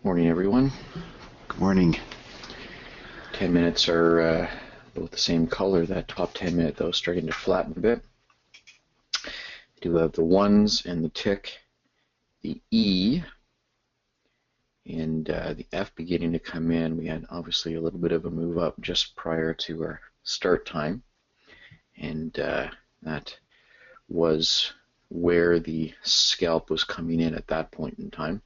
Morning, everyone. Good morning. 10 minutes are both the same color. That top 10 minute, though, starting to flatten a bit. We do have the ones and the tick, the E, and the F beginning to come in. We had obviously a little bit of a move up just prior to our start time, and that was where the scalp was coming in at that point in time.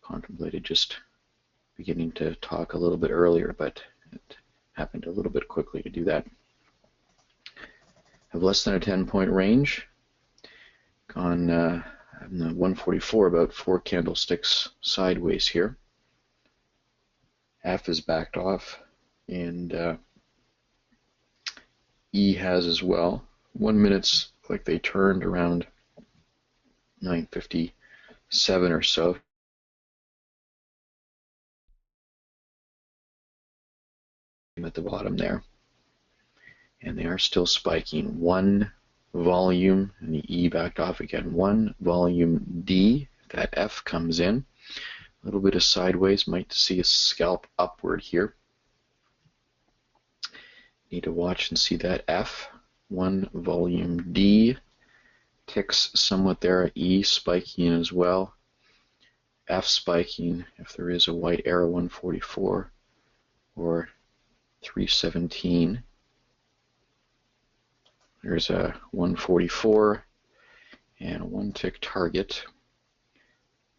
Contemplated just beginning to talk a little bit earlier, but it happened a little bit quickly to do that. Have less than a 10-point range. Gone in the 144, about 4 candlesticks sideways here. F is backed off, and E has as well. 1 minute's like they turned around 9:57 or so. At the bottom there, and they are still spiking. 1 volume, and the E backed off again. 1 volume D. If that F comes in, a little bit of sideways, might see a scalp upward here. Need to watch and see that F. 1 volume D. Ticks somewhat there. E spiking as well. F spiking if there is a white arrow, 144 or 317. There's a 144 and a 1 tick target.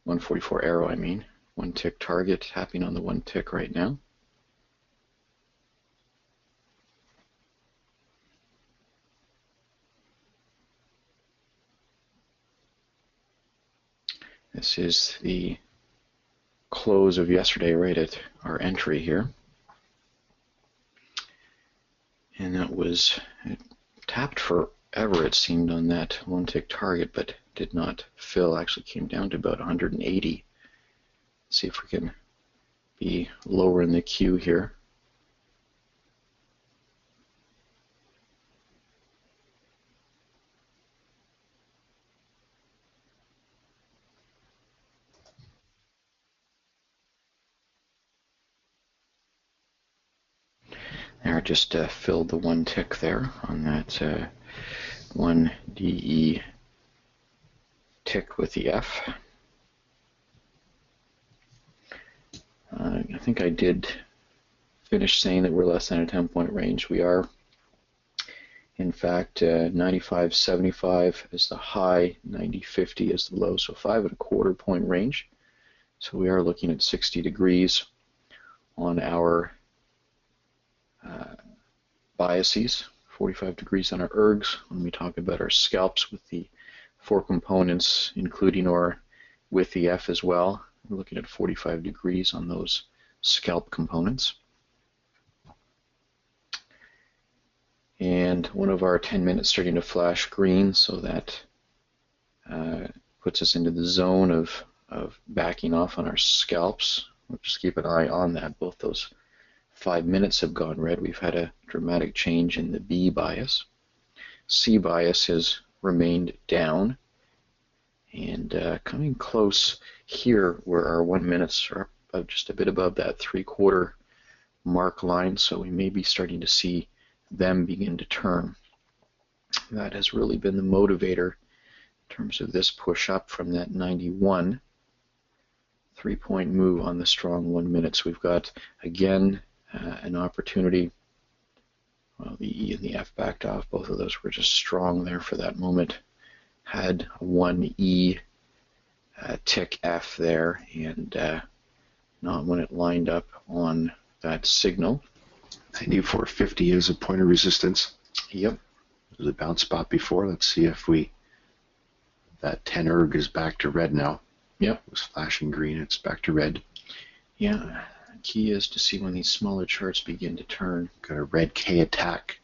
144 arrow, I mean. 1 tick target, tapping on the 1 tick right now. This is the close of yesterday, right at our entry here. And that was, it tapped forever, it seemed, on that 1 tick target, but did not fill. Actually came down to about 180. Let's see if we can be lower in the queue here. There, just filled the 1 tick there on that 1 DE tick with the F. I think I did finish saying that we're less than a 10-point range. We are, in fact, 95.75 is the high, 90.50 is the low, so 5.25 point range. So we are looking at 60 degrees on our biases, 45 degrees on our ergs. When we talk about our scalps with the 4 components, including or with the F as well, we're looking at 45 degrees on those scalp components. And one of our 10 minutes starting to flash green, so that puts us into the zone of backing off on our scalps. We'll just keep an eye on that. Both those 5 minutes have gone red. We've had a dramatic change in the B bias. C bias has remained down, and coming close here where our 1 minutes are just a bit above that 3/4 mark line, so we may be starting to see them begin to turn. That has really been the motivator in terms of this push up from that 91. 3-point move on the strong 1 minute. So we've got, again, an opportunity. Well, the E and the F backed off. Both of those were just strong there for that moment. Had a 1 E tick F there, and not when it lined up on that signal. 94.50 is a point of resistance. Yep. There's a bounce spot before. Let's see if that 10 erg is back to red now. Yep. It was flashing green. It's back to red. Yeah. Key is to see when these smaller charts begin to turn. Got a red K attack,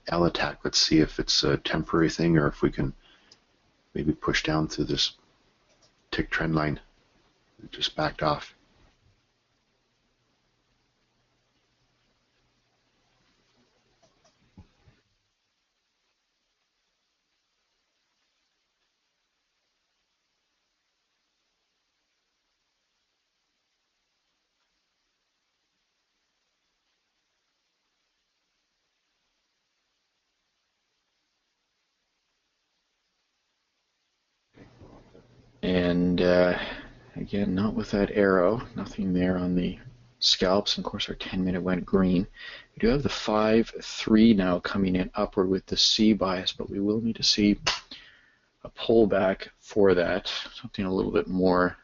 L attack. Let's see if it's a temporary thing or if we can maybe push down through this tick trend line. It just backed off. And again, not with that arrow, nothing there on the scalps. And of course, our 10-minute went green. We do have the 5-3 now coming in upward with the C bias, but we will need to see a pullback for that, something a little bit more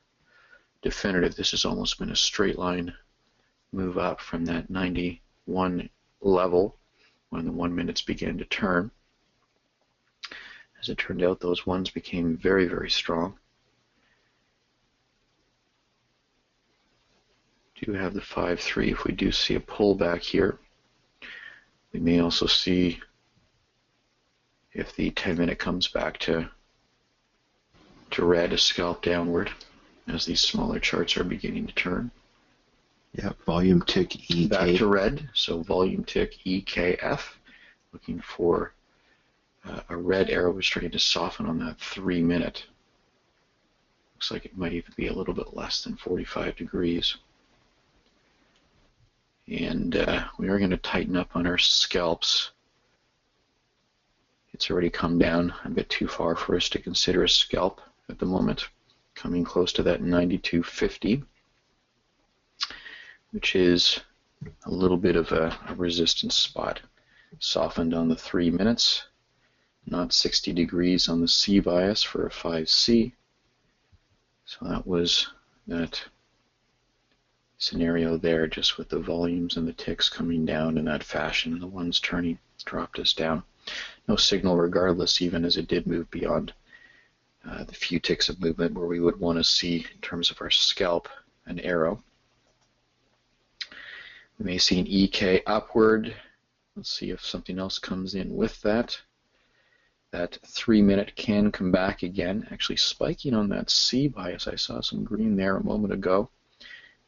definitive. This has almost been a straight line move up from that 91 level when the 1 minutes began to turn. As it turned out, those ones became very, very strong. Do have the 5-3. If we do see a pullback here, we may also see if the 10-minute comes back to red, a scalp downward as these smaller charts are beginning to turn. Yeah, volume tick EK. Back to red, so volume tick EKF. Looking for a red arrow is starting to soften on that 3-minute. Looks like it might even be a little bit less than 45 degrees. And we are going to tighten up on our scalps. It's already come down a bit too far for us to consider a scalp at the moment, coming close to that 92.50, which is a little bit of a resistance spot. Softened on the 3 minutes, not 60 degrees on the C bias for a 5C. So that was that scenario there, just with the volumes and the ticks coming down in that fashion, and the ones turning dropped us down. No signal regardless, even as it did move beyond the few ticks of movement where we would want to see, in terms of our scalp, an arrow. We may see an EK upward. Let's see if something else comes in with that. That 3-minute can come back again, actually spiking on that C bias. I saw some green there a moment ago.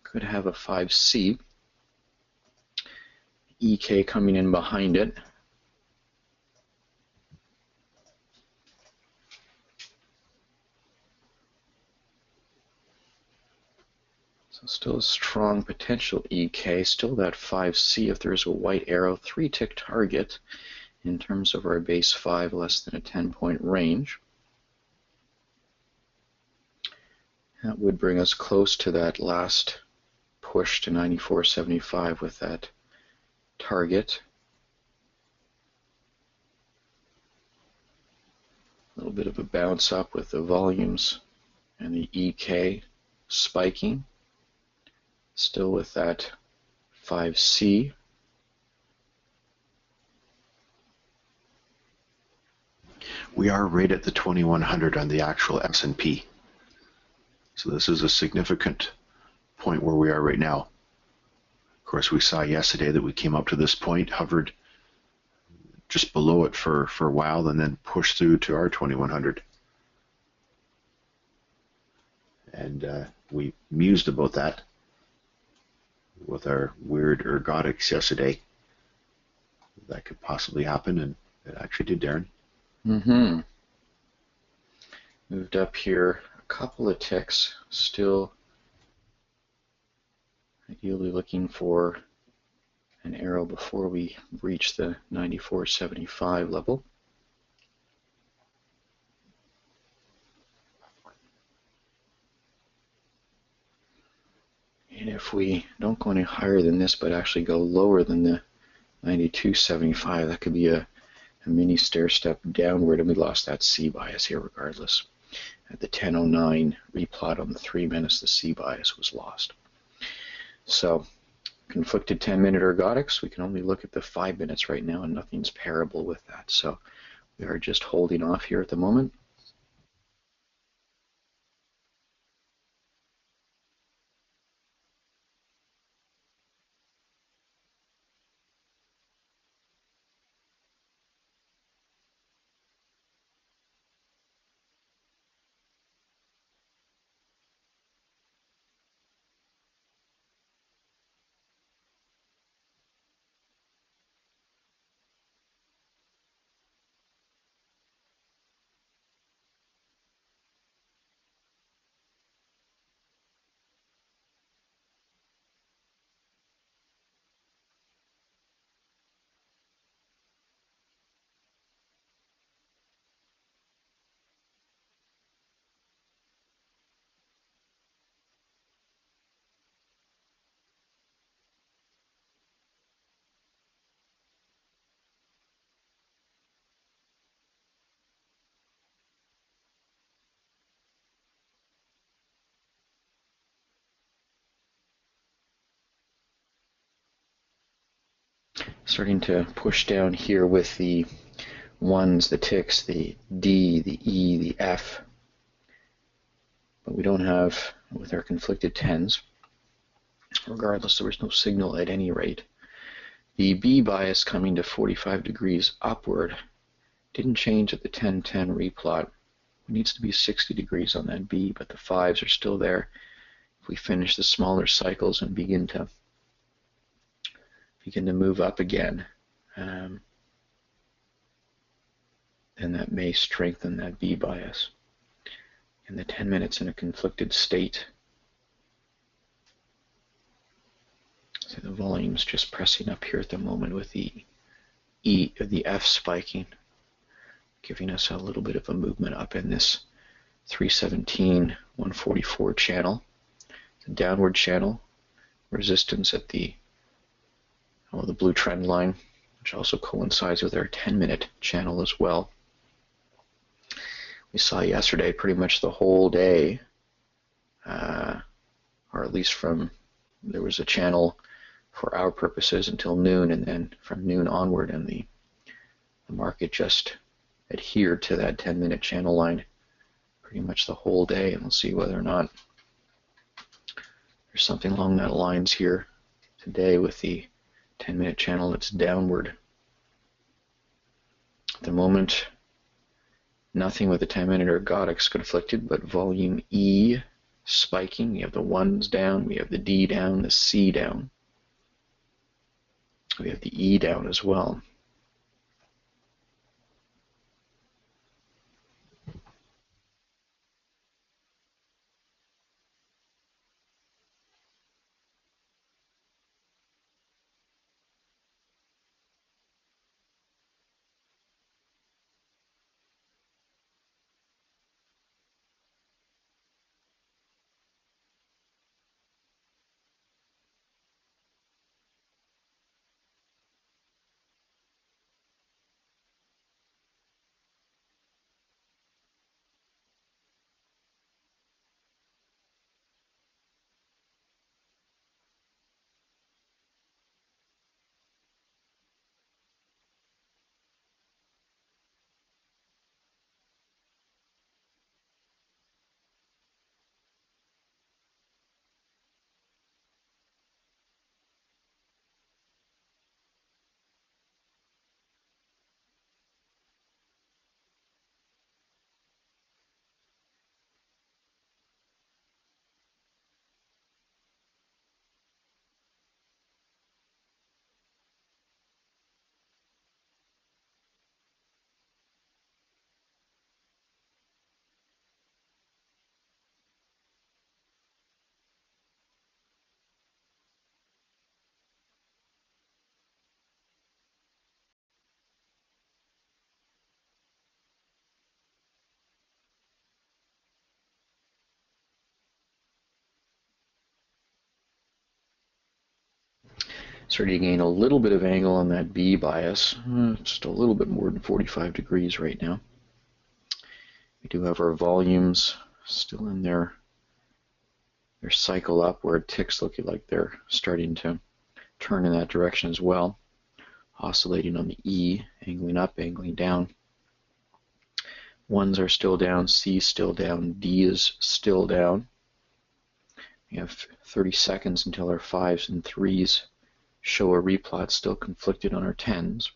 Could have a 5C. EK coming in behind it. So still a strong potential EK, still that 5C if there's a white arrow, 3-tick target in terms of our base 5 less than a 10-point range. That would bring us close to that last push to 94.75 with that target. A little bit of a bounce up with the volumes and the EK spiking. Still with that 5C. We are right at the 2100 on the actual S&P. So this is a significant point where we are right now. Of course, we saw yesterday that we came up to this point, hovered just below it for a while, and then pushed through to our 2100. And we mused about that with our weird ergotics yesterday. That could possibly happen, and it actually did, Darren. Mm-hmm. Moved up here a couple of ticks, still ideally looking for an arrow before we reach the 94.75 level. And if we don't go any higher than this, but actually go lower than the 92.75, that could be a mini stair step downward, and we lost that C bias here regardless. At the 10:09 replot on the 3 minutes, the C bias was lost. So conflicted 10-minute ergotics, we can only look at the 5 minutes right now, and nothing's parable with that. So we are just holding off here at the moment. starting to push down here with the ones, the ticks, the D, the E, the F. But we don't have, with our conflicted tens, regardless, there was no signal at any rate. The B bias coming to 45 degrees upward didn't change at the 10-10 replot. It needs to be 60 degrees on that B, but the 5s are still there. If we finish the smaller cycles and begin to move up again, then that may strengthen that B bias. And the 10 minutes in a conflicted state. So the volume's just pressing up here at the moment with the F spiking, giving us a little bit of a movement up in this 317, 144 channel. The downward channel, resistance at the blue trend line, which also coincides with our 10-minute channel as well. We saw yesterday pretty much the whole day, or at least there was a channel for our purposes until noon, and then from noon onward, and the market just adhered to that 10-minute channel line pretty much the whole day. And we'll see whether or not there's something along that lines here today with the 10-minute channel that's downward. At the moment, nothing with the 10-minute ergodics conflicted, but volume E spiking. We have the 1s down, we have the D down, the C down. We have the E down as well. Starting to gain a little bit of angle on that B bias, just a little bit more than 45 degrees right now. We do have our volumes still in their cycle upward. Ticks looking like they're starting to turn in that direction as well. Oscillating on the E, angling up, angling down. 1s are still down, C is still down, D is still down. We have 30 seconds until our 5s and 3s show a replot still conflicted on our 10s.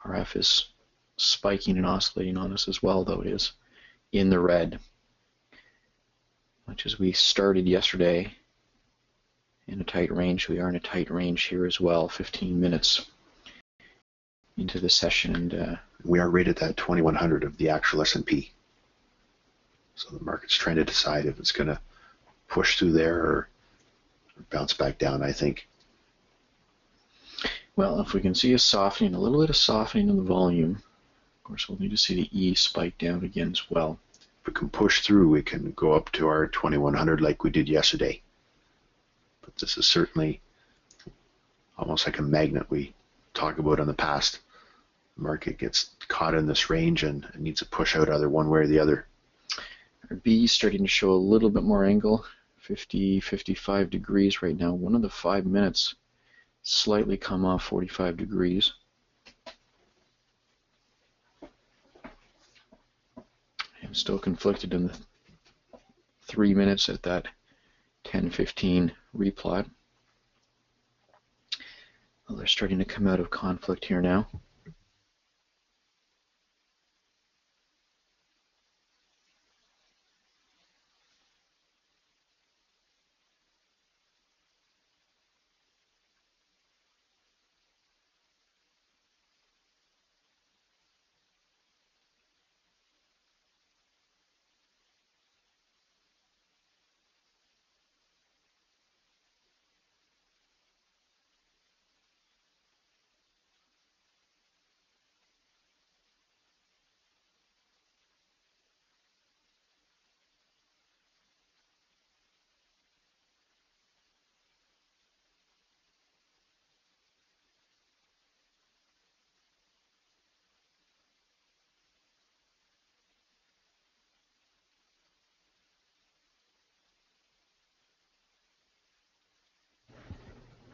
Our F is spiking and oscillating on us as well, though it is in the red. Much as we started yesterday in a tight range, we are in a tight range here as well, 15 minutes into the session. And we are rated at 2100 of the actual S&P. So the market's trying to decide if it's going to push through there or bounce back down, I think. Well, if we can see a softening, a little bit of softening in the volume, of course we'll need to see the E spike down again as well. If we can push through, we can go up to our 2100 like we did yesterday. But this is certainly almost like a magnet we talk about in the past. The market gets caught in this range and needs to push out either one way or the other. Our B is starting to show a little bit more angle, 50, 55 degrees right now. One of the 5 minutes slightly come off 45 degrees. I'm still conflicted in the 3 minutes at that 10:15 replot. Well, they're starting to come out of conflict here now.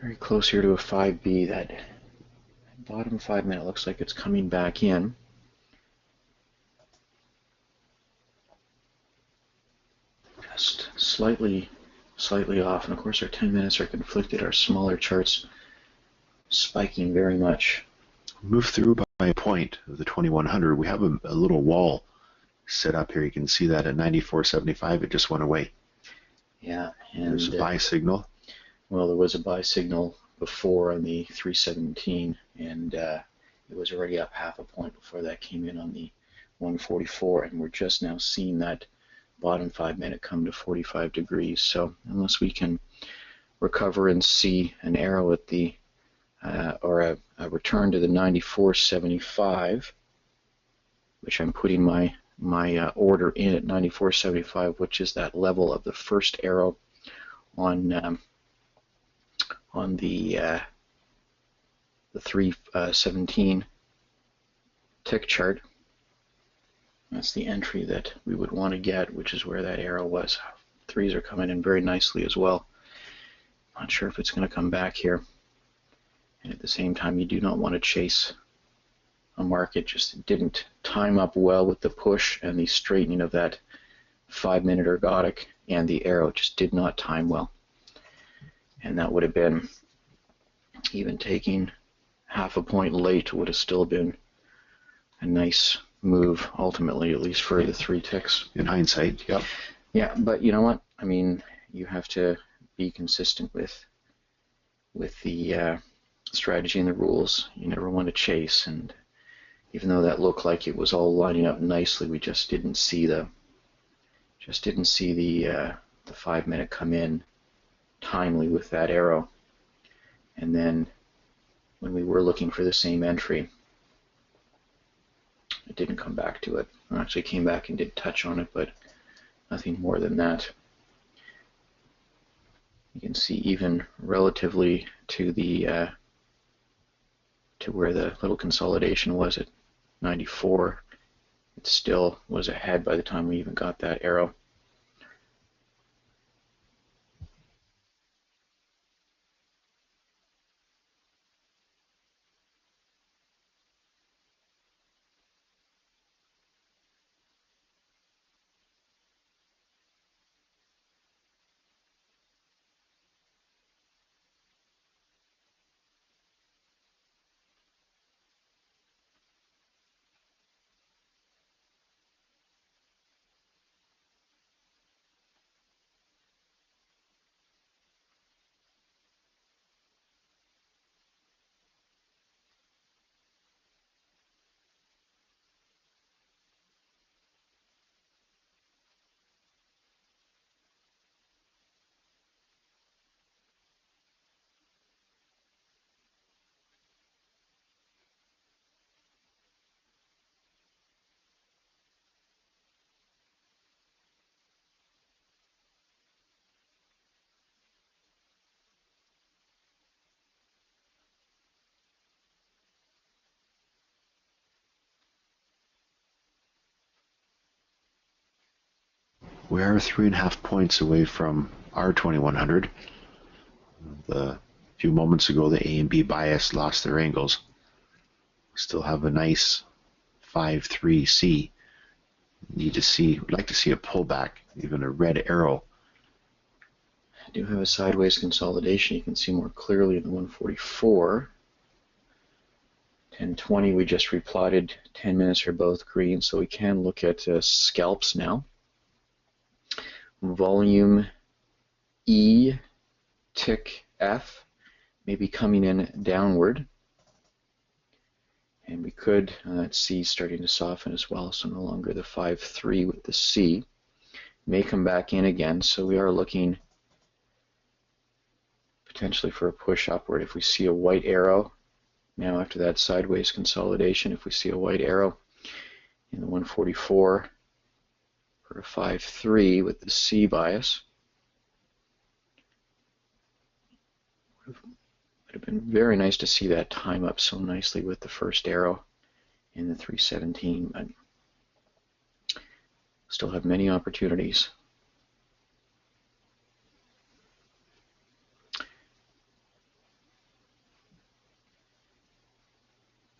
Very close here to a 5B. That bottom 5 minute looks like it's coming back in. Just slightly off, and of course our 10 minutes are conflicted. Our smaller charts spiking very much. Move through by a point of the 2100. We have a little wall set up here. You can see that at 94.75. It just went away. Yeah, and there's a buy signal. Well, there was a buy signal before on the 317, and it was already up half a point before that came in on the 144, and we're just now seeing that bottom 5 minute come to 45 degrees. So unless we can recover and see an arrow at the or a return to the 94.75, which I'm putting my order in at 94.75, which is that level of the first arrow on the 317 tick chart. That's the entry that we would want to get, which is where that arrow was. Threes are coming in very nicely as well. Not sure if it's going to come back here. And at the same time, you do not want to chase a market. Just didn't time up well with the push and the straightening of that 5 minute ergodic, and the arrow just did not time well. And that would have been, even taking half a point late, would have still been a nice move ultimately, at least for the 3 ticks. In hindsight, yep. Yeah, but you know what? I mean, you have to be consistent with the strategy and the rules. You never want to chase, and even though that looked like it was all lining up nicely, we just didn't see the 5 minute come in timely with that arrow. And then when we were looking for the same entry, it didn't come back to it. It actually came back and did touch on it, but nothing more than that. You can see even relatively to the to where the little consolidation was at 94, it still was ahead by the time we even got that arrow. We are 3.5 points away from our 2100. A few moments ago, the A and B bias lost their angles. Still have a nice 5-3C. Would like to see a pullback, even a red arrow. I do have a sideways consolidation. You can see more clearly in the 144. 1020 we just replotted. 10 minutes are both green, so we can look at scalps now. Volume E, tick F, maybe coming in downward. And we could see starting to soften as well, so no longer the 5-3 with the C. May come back in again, so we are looking potentially for a push upward. If we see a white arrow, now after that sideways consolidation, if we see a white arrow in the 144 for a 5-3 with the C bias, would have been very nice to see that time up so nicely with the first arrow in the 317, but still have many opportunities.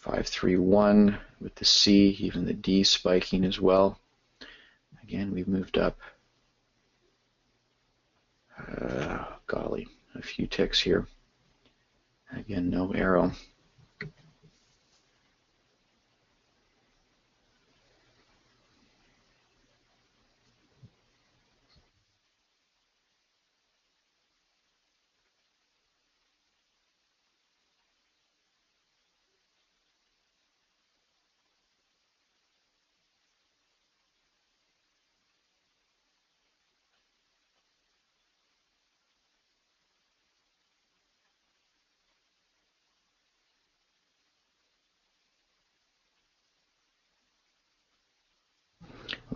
$5-3-1 with the C, even the D spiking as well. Again, we've moved up, golly, a few ticks here. Again, no arrow.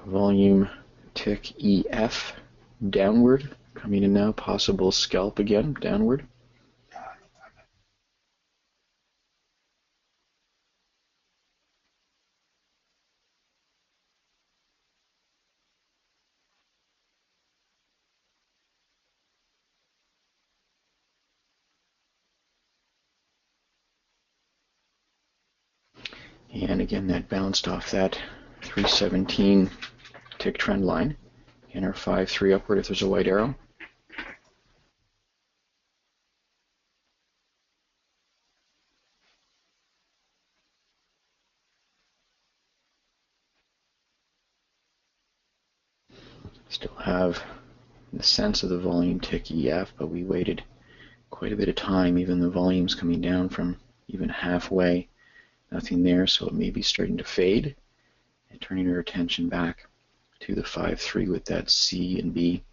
Volume tick EF downward, coming in now, possible scalp again, downward. And again, that bounced off that 317 tick trend line. And our 5-3 upward if there's a white arrow. Still have the sense of the volume tick EF, but we waited quite a bit of time. Even the volume's coming down from even halfway. Nothing there, so it may be starting to fade. And turning our attention back to the 5-3 with that C and B.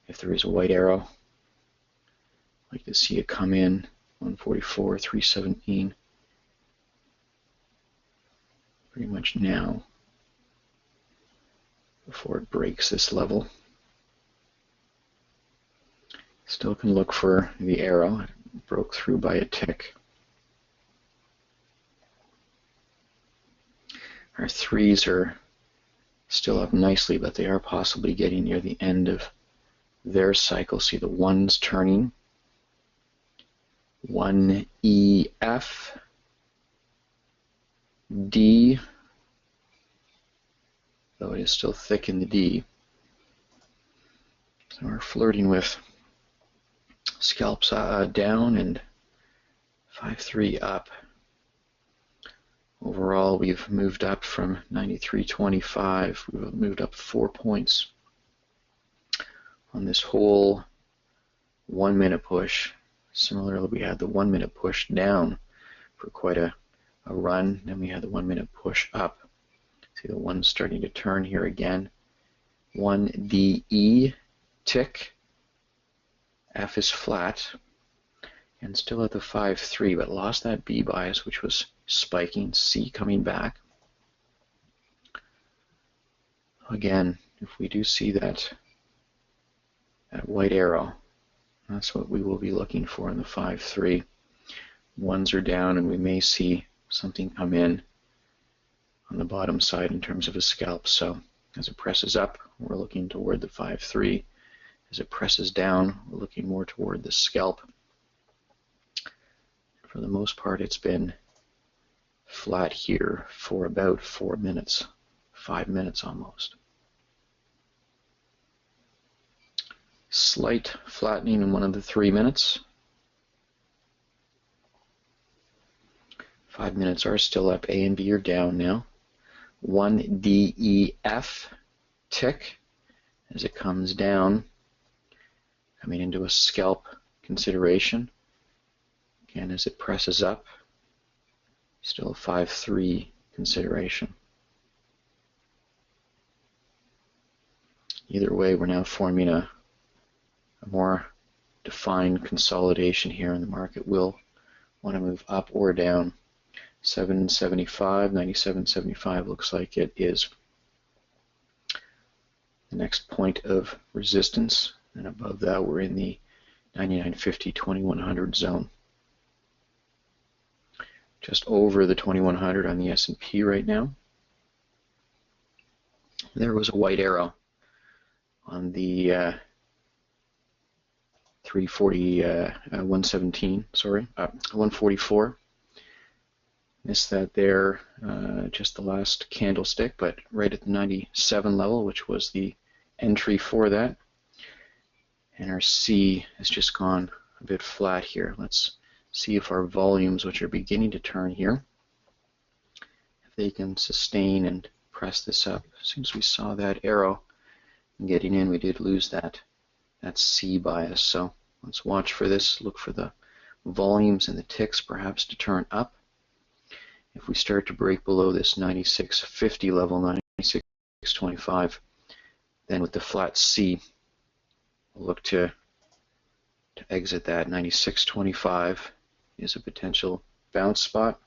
If there is a white arrow, I'd like to see it come in, 144, 317, pretty much now, before it breaks this level. Still can look for the arrow. It broke through by a tick. Our threes are still up nicely, but they are possibly getting near the end of their cycle. See the ones turning. 1EF, D, though it is still thick in the D. So we're flirting with scalps down and 5-3 up. Overall, we've moved up from 93.25. We've moved up 4 points on this whole 1 minute push. Similarly, we had the 1 minute push down for quite a run. Then we had the 1 minute push up. See the one starting to turn here again. 1DE tick. F is flat. And still at the 5-3, but lost that B bias, which was spiking. C coming back. Again, if we do see that white arrow, that's what we will be looking for in the 5-3. Ones are down, and we may see something come in on the bottom side in terms of a scalp. So as it presses up, we're looking toward the 5-3 as it presses down, we're looking more toward the scalp. For the most part, it's been flat here for about 4 minutes, 5 minutes almost. Slight flattening in one of the 3 minutes. 5 minutes are still up. A and B are down now. 1 DEF tick as it comes down, coming into a scalp consideration. Again, as it presses up, still a 5-3 consideration. Either way, we're now forming a more defined consolidation here, and the market will want to move up or down. 775, 97.75 looks like it is the next point of resistance, and above that we're in the 99.50, 2100 zone. Just over the 2100 on the S&P right now. There was a white arrow on the 144. Missed that there, just the last candlestick, but right at the 97 level, which was the entry for that. And our C has just gone a bit flat here. Let's see if our volumes, which are beginning to turn here, if they can sustain and press this up. As soon as we saw that arrow getting in, we did lose that C bias. So let's watch for this, look for the volumes and the ticks perhaps to turn up. If we start to break below this 96.50 level, 96.25, then with the flat C, we'll look to exit that. 96.25 is a potential bounce spot.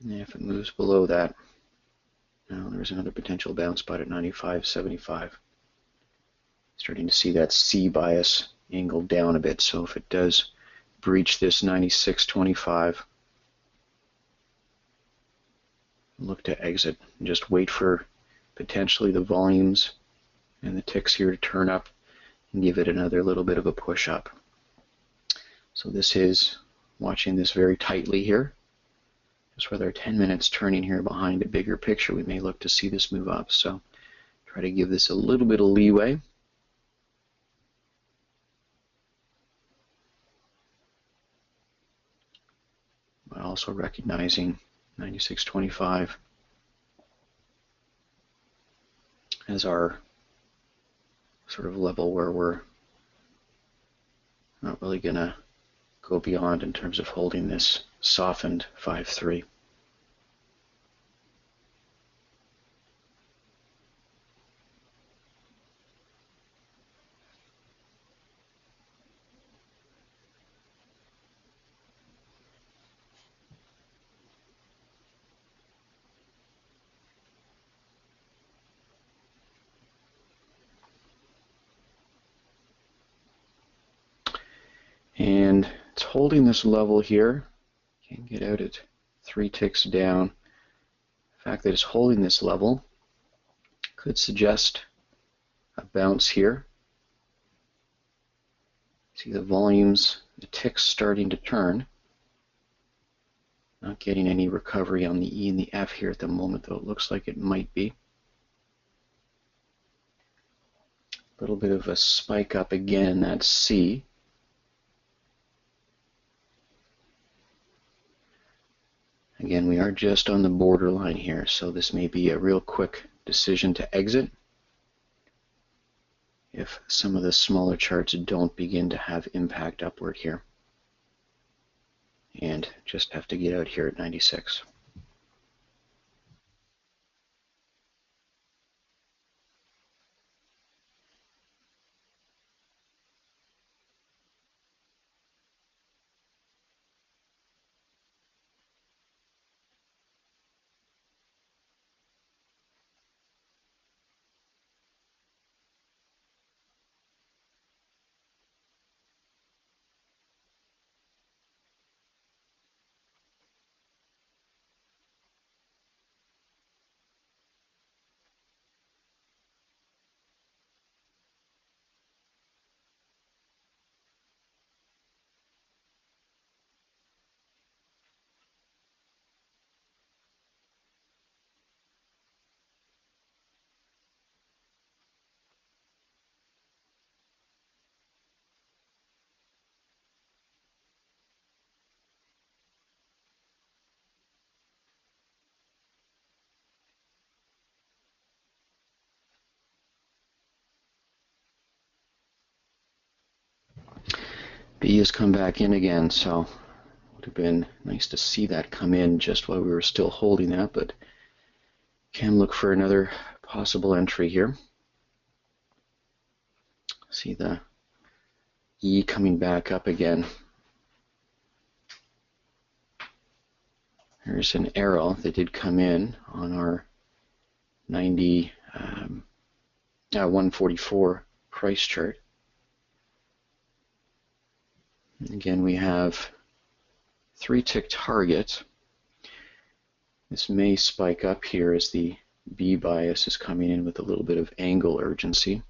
And if it moves below that, now there's another potential bounce spot at 95.75. Starting to see that C bias angle down a bit. So if it does breach this 96.25, look to exit and just wait for potentially the volumes and the ticks here to turn up and give it another little bit of a push up. So this is watching this very tightly here. Just with our 10 minutes turning here behind a bigger picture, we may look to see this move up. So try to give this a little bit of leeway. But also recognizing 96.25 as our sort of level where we're not really going to go beyond in terms of holding this softened 5-3. And it's holding this level here. Can't get out at 3 ticks down. The fact that it's holding this level could suggest a bounce here. See the volumes, the ticks starting to turn. Not getting any recovery on the E and the F here at the moment, though it looks like it might be. A little bit of a spike up again in that C. Again, we are just on the borderline here, so this may be a real quick decision to exit if some of the smaller charts don't begin to have impact upward here. And just have to get out here at 96. B has come back in again, so it would have been nice to see that come in just while we were still holding that, but can look for another possible entry here. See the E coming back up again. There's an arrow that did come in on our 144 price chart. Again, we have 3-tick target. This may spike up here as the B bias is coming in with a little bit of angle urgency.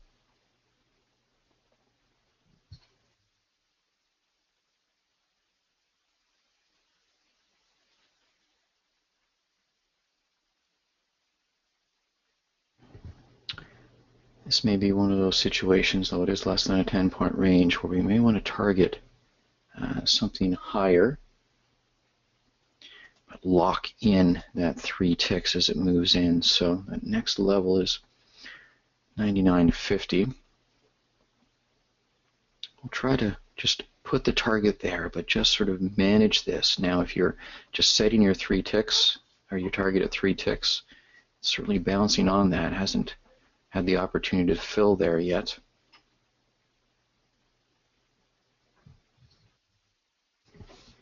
This may be one of those situations, though it is less than a 10-point range, where we may want to target something higher, but lock in that 3 ticks as it moves in. So the next level is 99.50. We'll try to just put the target there, but just sort of manage this. Now, if you're just setting your 3 ticks, or your target at 3 ticks, certainly bouncing on that, hasn't had the opportunity to fill there yet.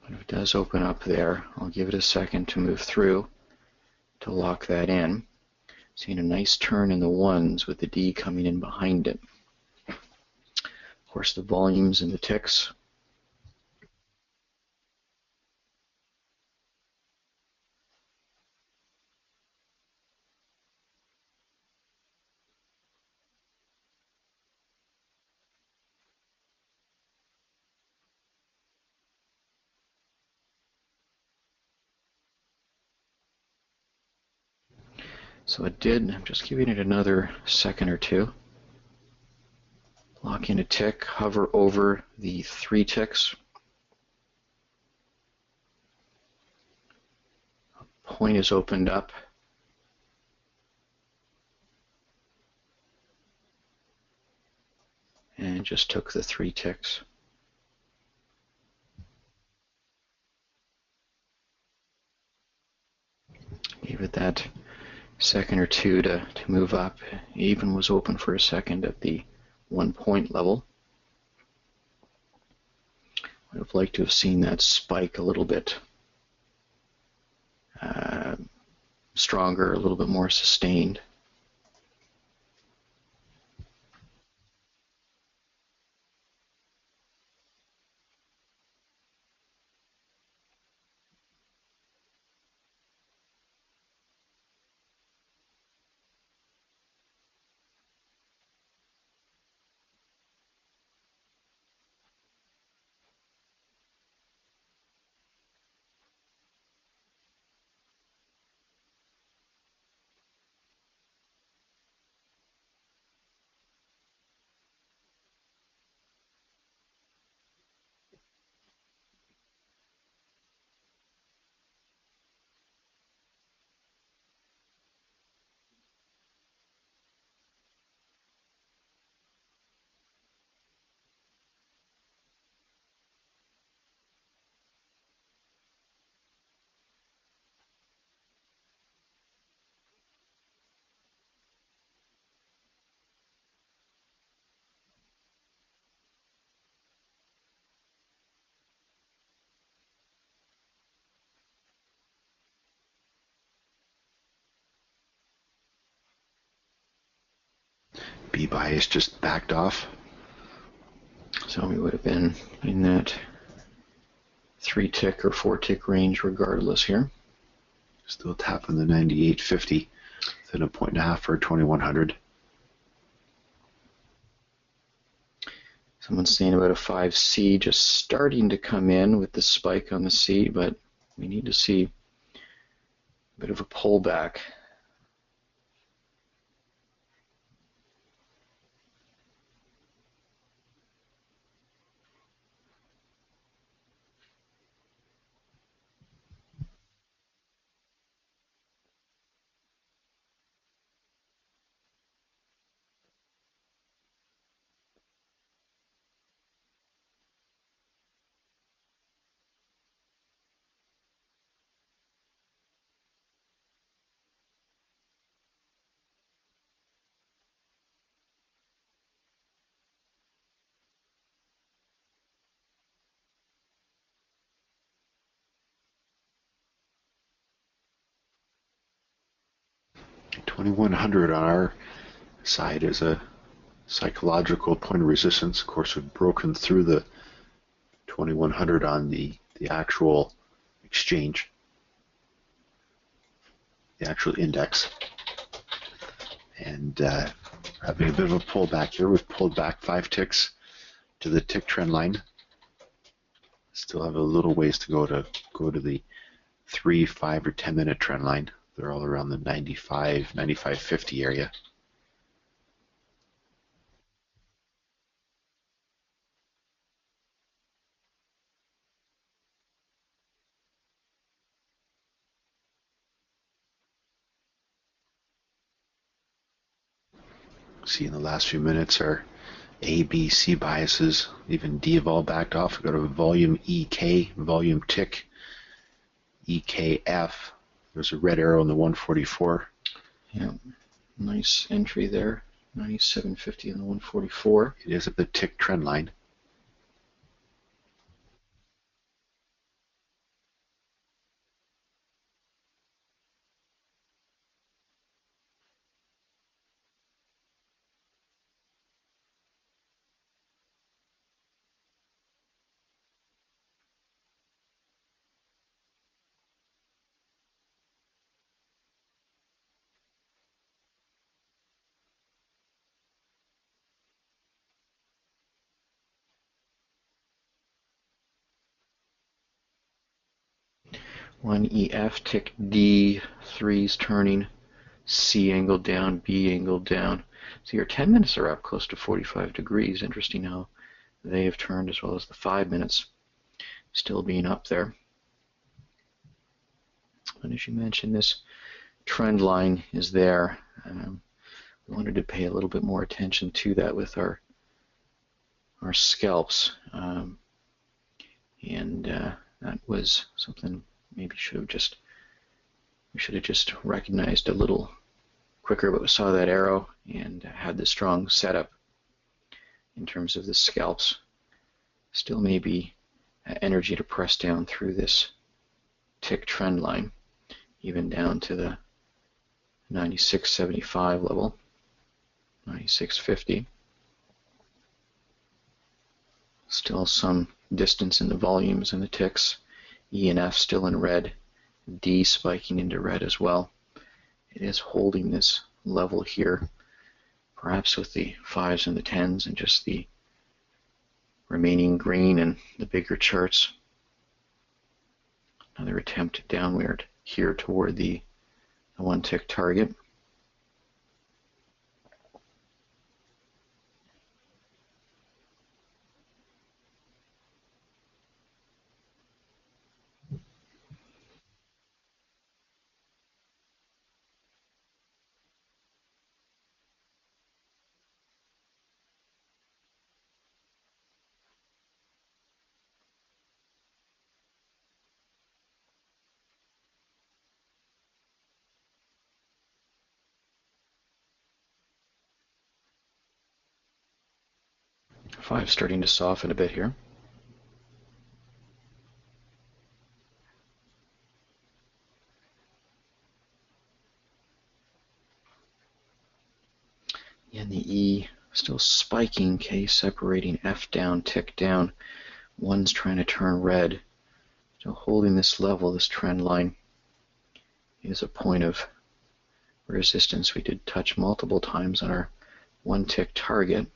But if it does open up there, I'll give it a second to move through to lock that in. Seeing a nice turn in the ones with the D coming in behind it. Of course, the volumes and the ticks. So it did. I'm just giving it another second or two. Lock in a tick, hover over the 3 ticks. Point is opened up. And just took the 3 ticks. Gave it that second or two to move up. It even was open for a second at the 1 point level. Would have liked to have seen that spike a little bit stronger, a little bit more sustained. B bias just backed off. So we would have been in that 3 tick or 4 tick range regardless here. Still tapping the 98.50, within a point and a half for 2100. Someone's saying about a 5C just starting to come in with the spike on the C, but we need to see a bit of a pullback. 2100 on our side is a psychological point of resistance. Of course, we've broken through the 2100 on the actual exchange, the actual index, and having a bit of a pullback here. We've pulled back 5 ticks to the tick trend line. Still have a little ways to go to the 3, 5, or 10-minute trend line. They're all around the 95, 95.50 area. See in the last few minutes our A, B, C biases, even D have all backed off. We've got a volume EK, volume tick, EKF. There's a red arrow in the 144. Yeah, nice entry there. 97.50 on the 144. It is at the tick trend line. One EF, tick D, 3's turning, C angled down, B angled down. So your 10 minutes are up close to 45 degrees. Interesting how they have turned, as well as the 5 minutes still being up there. And as you mentioned, this trend line is there. We wanted to pay a little bit more attention to that with our scalps, and that was something maybe we should have just recognized a little quicker, but we saw that arrow and had the strong setup in terms of the scalps. Still maybe energy to press down through this tick trend line, even down to the 96.75 level, 96.50. Still some distance in the volumes and the ticks. E and F still in red, D spiking into red as well. It is holding this level here, perhaps with the 5s and the 10s and just the remaining green and the bigger charts. Another attempt downward here toward the 1 tick target. Five starting to soften a bit here. And the E still spiking, K separating, F down, tick down. 1's trying to turn red. Still holding this level, this trend line is a point of resistance we did touch multiple times on our 1 tick target.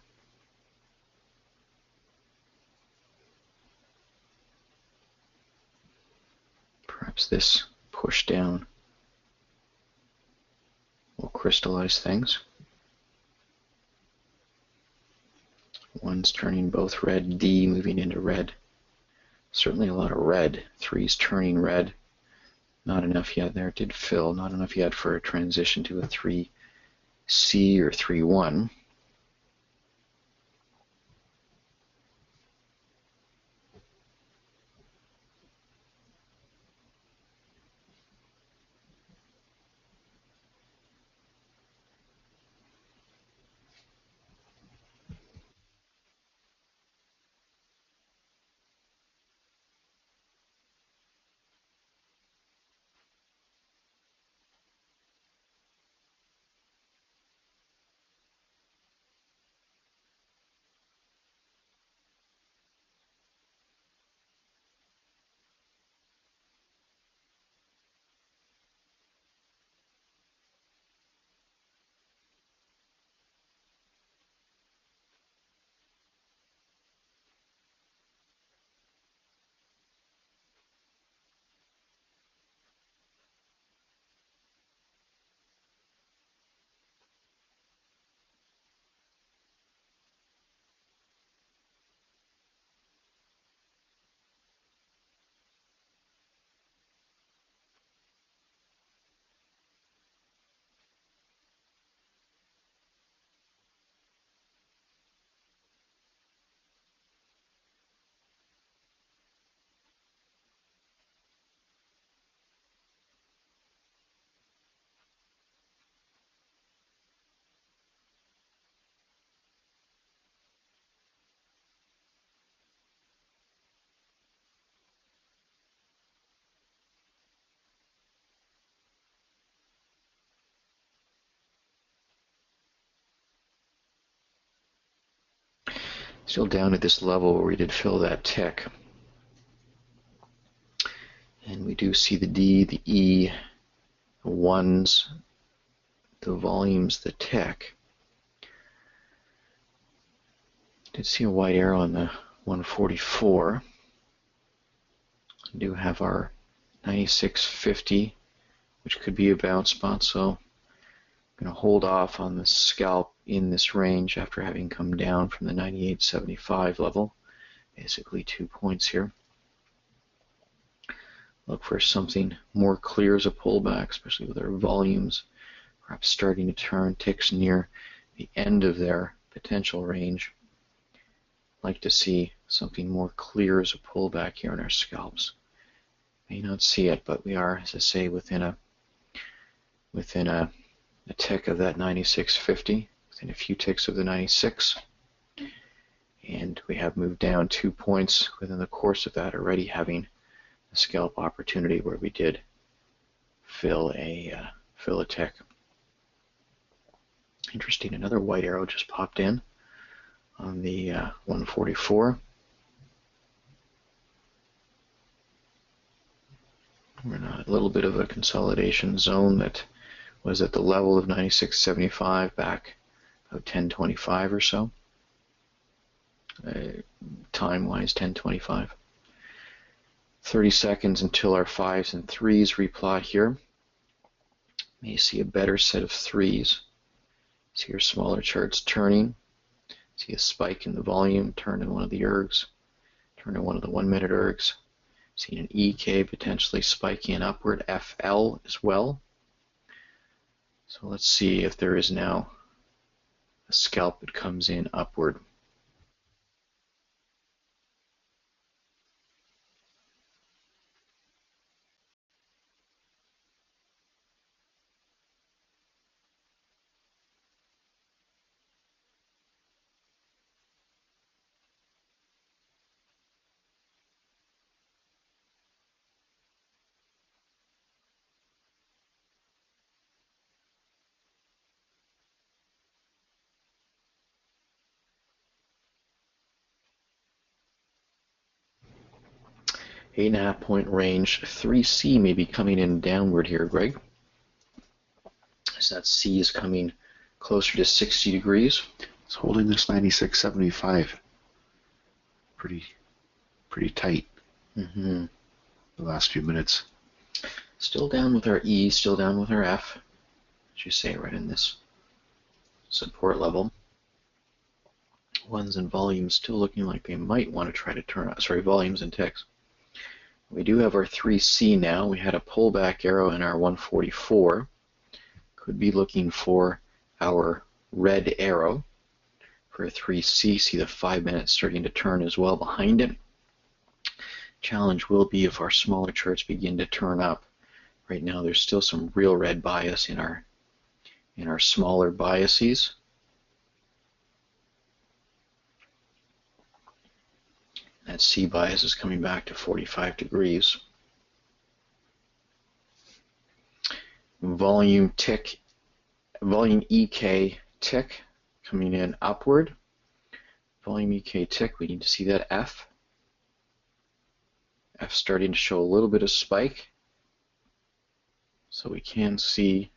Perhaps this push down will crystallize things. 1's turning both red, D moving into red. Certainly a lot of red. 3's turning red. Not enough yet there. It did fill. Not enough yet for a transition to a 3C or 3-1. Still down at this level where we did fill that tick. And we do see the D, the E, the ones, the volumes, the tick. Did see a white arrow on the 144. We do have our 96.50, which could be a bounce spot, so I'm going to hold off on the scalp in this range after having come down from the 98.75 level. Basically 2 points here. Look for something more clear as a pullback, especially with our volumes perhaps starting to turn, ticks near the end of their potential range. Like to see something more clear as a pullback here in our scalps. May not see it, but we are, as I say, within a tick of that 96.50, within a few ticks of the 96, and we have moved down 2 points within the course of that, already having a scalp opportunity where we did fill a tick. Interesting, another white arrow just popped in on the 144. We're in a little bit of a consolidation zone that was at the level of 96.75 back about 10.25 or so. Time-wise, 10.25. 30 seconds until our 5s and 3s replot here. May see a better set of 3s. See your smaller charts turning. See a spike in the volume, turn in one of the ergs, turn in one of the 1 minute ergs. See an EK potentially spiking upward, FL as well. So let's see if there is now a scalp that comes in upward. Eight and a half point range. 3C may be coming in downward here, Greg. As that C is coming closer to 60 degrees. It's holding this 96.75 pretty tight the last few minutes. Still down with our E, still down with our F, as you say, right in this support level. Ones and volumes still looking like they might want to try to turn out. Sorry, volumes and ticks. We do have our 3C now. We had a pullback arrow in our 144. Could be looking for our red arrow for a 3C. See the 5 minutes starting to turn as well behind it. Challenge will be if our smaller charts begin to turn up. Right now there's still some real red bias in our smaller biases. That C bias is coming back to 45 degrees. Volume EK tick coming in upward. Volume EK tick, we need to see that F. F starting to show a little bit of spike. So we can see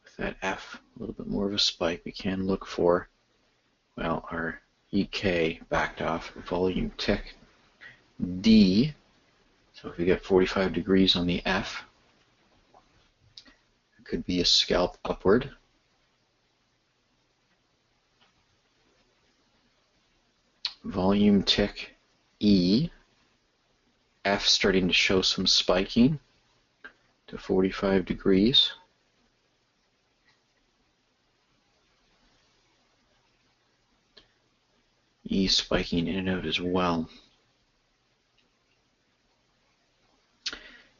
with that F a little bit more of a spike. We can look for, well, our EK backed off, volume tick D. So if we get 45 degrees on the F, it could be a scalp upward. Volume tick E. F starting to show some spiking to 45 degrees. E spiking in and out as well.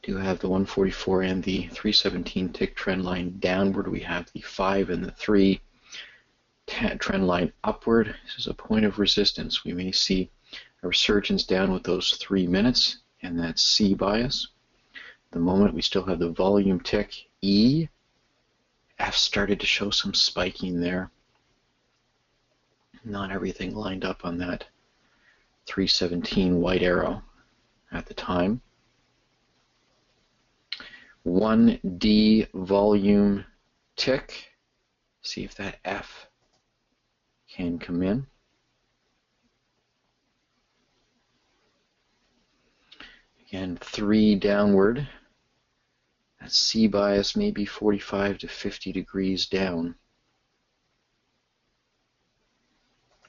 Do have the 144 and the 317 tick trend line downward. We have the 5 and the 3 trend line upward. This is a point of resistance. We may see a resurgence down with those 3 minutes and that C bias. At the moment we still have the volume tick E. F started to show some spiking there. Not everything lined up on that 317 white arrow at the time. 1D volume tick. See if that F can come in. Again, 3 downward. That C bias may be 45 to 50 degrees down.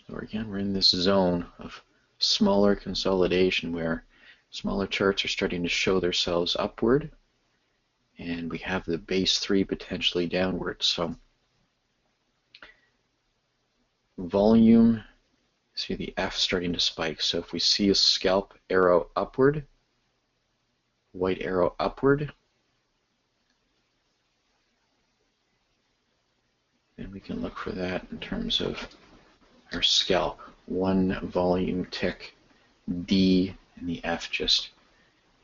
So again, we're in this zone of smaller consolidation where smaller charts are starting to show themselves upward, and we have the base 3 potentially downward. So volume, see the F starting to spike. So if we see a scalp arrow upward, white arrow upward, then we can look for that in terms of our scalp. 1 volume tick, D, and the F just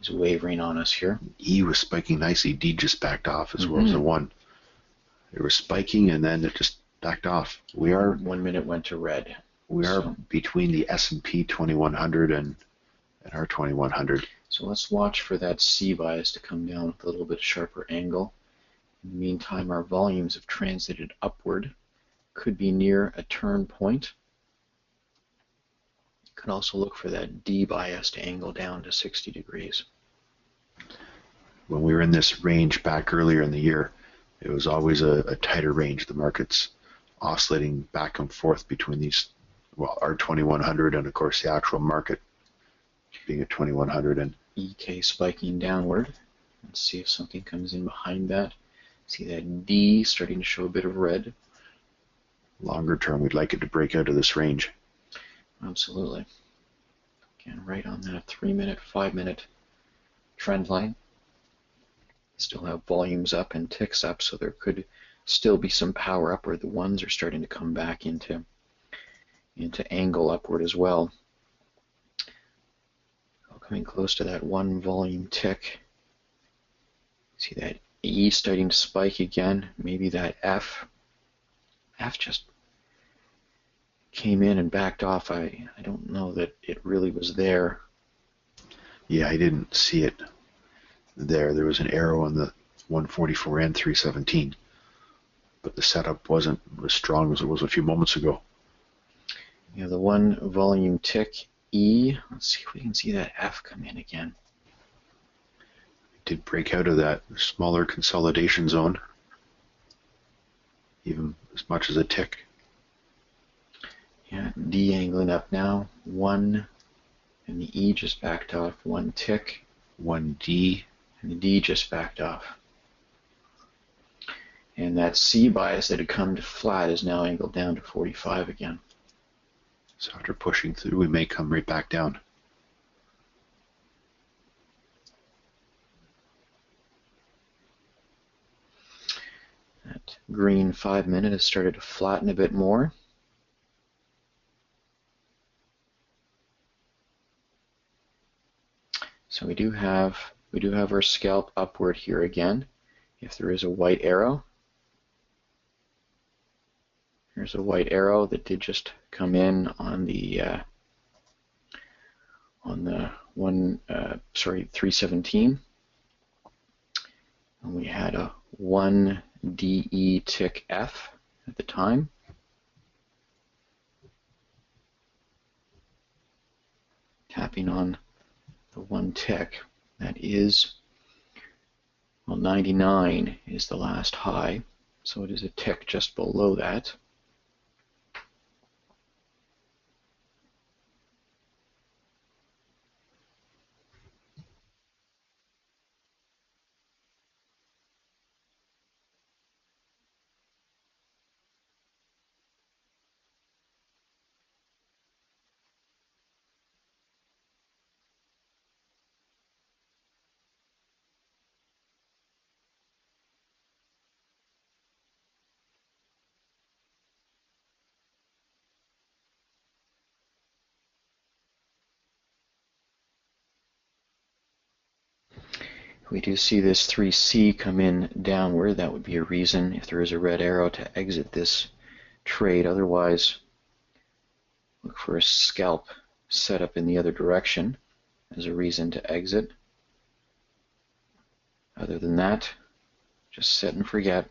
is wavering on us here. E was spiking nicely. D just backed off as well as the 1. It was spiking and then it just backed off. We are 1 minute went to red. We are between the S&P 2100 and our 2100. So let's watch for that C bias to come down with a little bit sharper angle. In the meantime, our volumes have transited upward. Could be near a turn point. Could also look for that D bias to angle down to 60 degrees. When we were in this range back earlier in the year, it was always a tighter range. The market's oscillating back and forth between these, well, our 2100 and of course the actual market being a 2100. And EK spiking downward. Let's see if something comes in behind that. See that D starting to show a bit of red. Longer term, we'd like it to break out of this range. Absolutely. Again, right on that 3 minute, 5 minute trend line. Still have volumes up and ticks up, so there could still be some power upward. The ones are starting to come back into angle upward as well. Coming close to that 1 volume tick. See that E starting to spike again. Maybe that F. F just came in and backed off. I don't know that it really was there. Yeah, I didn't see it there. There was an arrow on the 144 and 317, but the setup wasn't as strong as it was a few moments ago. Yeah, the 1 volume tick E. Let's see if we can see that F come in again. It did break out of that smaller consolidation zone, even as much as a tick. Yeah, D angling up now. 1, and the E just backed off. 1 tick. 1D. And the D just backed off. And that C bias that had come to flat is now angled down to 45 again. So after pushing through, we may come right back down. That green 5 minute has started to flatten a bit more. So we do have our scalp upward here again. If there is a white arrow, here's a white arrow that did just come in on the 317, and we had a 1 DE tick F at the time. Tapping on the 1 tick. That is, well, 99 is the last high, so it is a tick just below that. We do see this 3C come in downward. That would be a reason, if there is a red arrow, to exit this trade. Otherwise, look for a scalp set up in the other direction as a reason to exit. Other than that, just set and forget.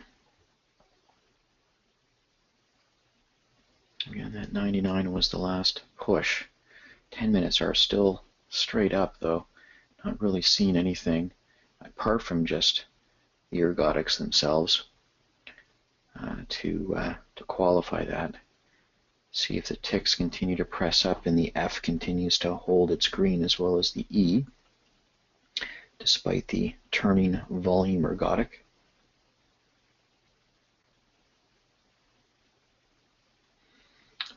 Again, that 99 was the last push. 10 minutes are still straight up, though. Not really seeing anything apart from just the ergodics themselves to qualify that. See if the ticks continue to press up and the F continues to hold its green as well as the E, despite the turning volume ergodic.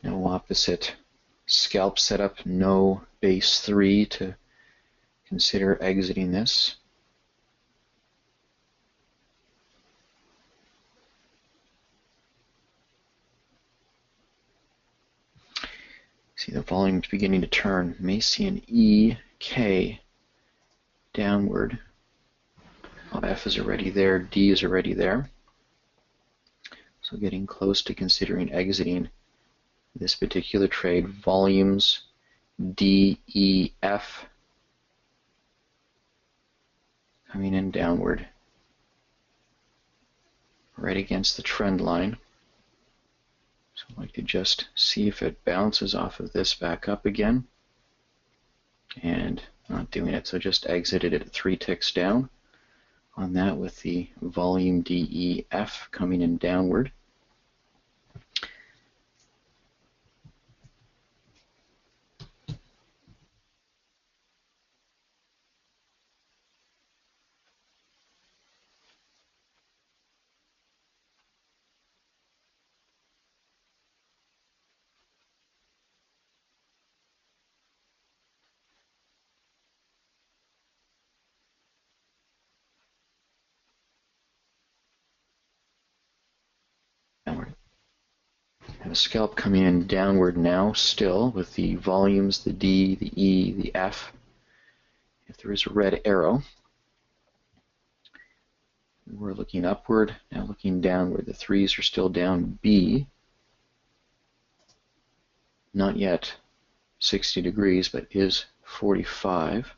No opposite scalp setup, no base 3 to consider exiting this. See the volume's beginning to turn. May see an EK downward. Oh, F is already there, D is already there. So getting close to considering exiting this particular trade. Volumes D, E, F coming in downward, right against the trend line. So I'd like to just see if it bounces off of this back up again. And not doing it, so just exited it at 3 ticks down on that with the volume DEF coming in downward. Downward. Have a scalp coming in downward now still with the volumes, the D, the E, the F. If there is a red arrow, we're looking upward, now looking downward. The 3s are still down. B, not yet 60 degrees, but is 45.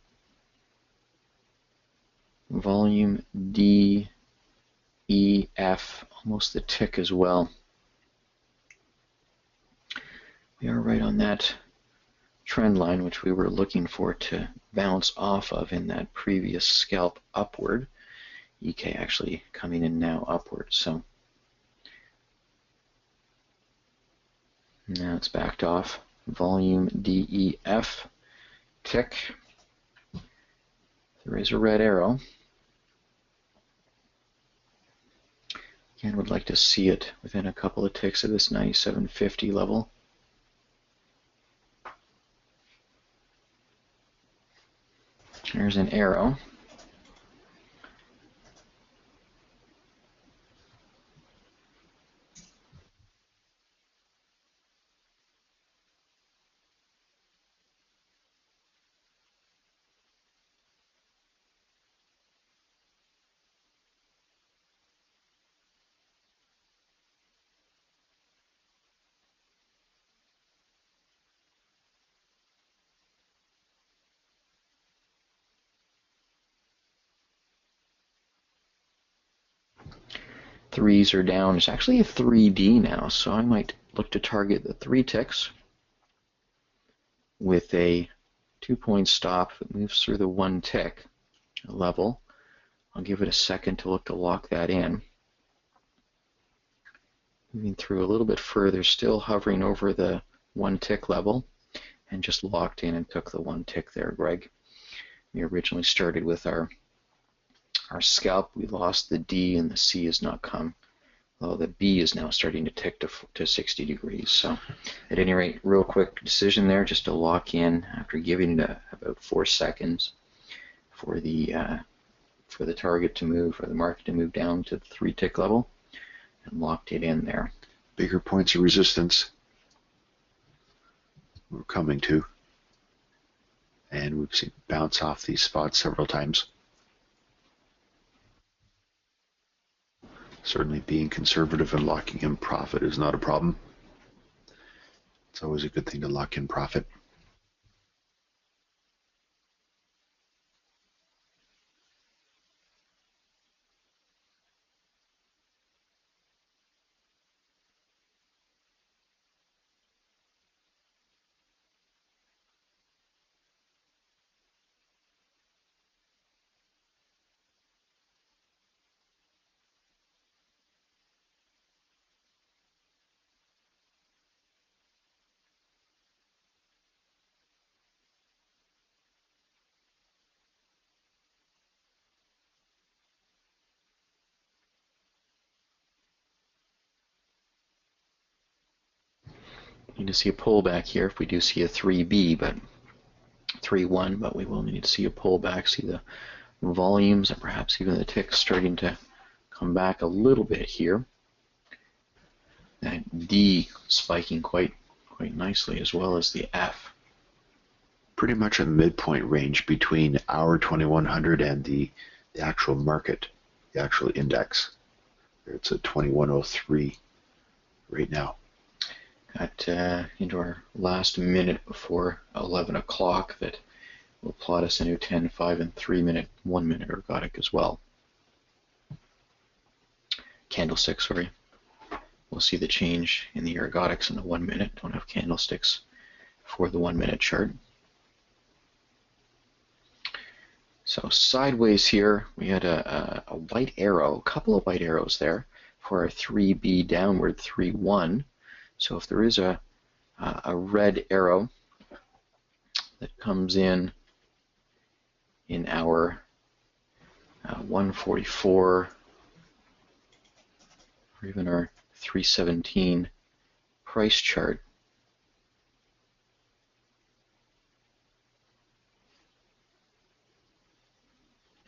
Volume D, E, F, almost the tick as well. We are right on that trend line, which we were looking for to bounce off of in that previous scalp upward. EK actually coming in now upward. So now it's backed off. Volume DEF, tick. There is a red arrow. Again, would like to see it within a couple of ticks of this 97.50 level. There's an arrow. Threes are down. It's actually a 3D now, so I might look to target the 3 ticks with a 2-point stop that moves through the 1 tick level. I'll give it a second to look to lock that in. Moving through a little bit further, still hovering over the 1 tick level, and just locked in and took the 1 tick there, Greg. We originally started with our scalp. We lost the D and the C has not come. Although the B is now starting to tick to 60 degrees. So at any rate, real quick decision there just to lock in after giving it about 4 seconds for the target to move, or the market to move down to the 3 tick level, and locked it in there. Bigger points of resistance we're coming to. And we've seen bounce off these spots several times. Certainly being conservative and locking in profit is not a problem. It's always a good thing to lock in profit. Need to see a pullback here if we do see a 3B, but 3-1, but we will need to see a pullback, see the volumes and perhaps even the ticks starting to come back a little bit here. That D spiking quite nicely, as well as the F. Pretty much a midpoint range between our 2100 and the actual market, the actual index. It's at 2103 right now. Got into our last minute before 11 o'clock that will plot us into 10, 5, and 3 minute, 1 minute ergodic as well. Candlestick, sorry. We'll see the change in the ergodics in the 1 minute. Don't have candlesticks for the 1 minute chart. So sideways here, we had a white arrow, a couple of white arrows there for our 3B downward, 3-1. So if there is a red arrow that comes in our 144 or even our 317 price chart,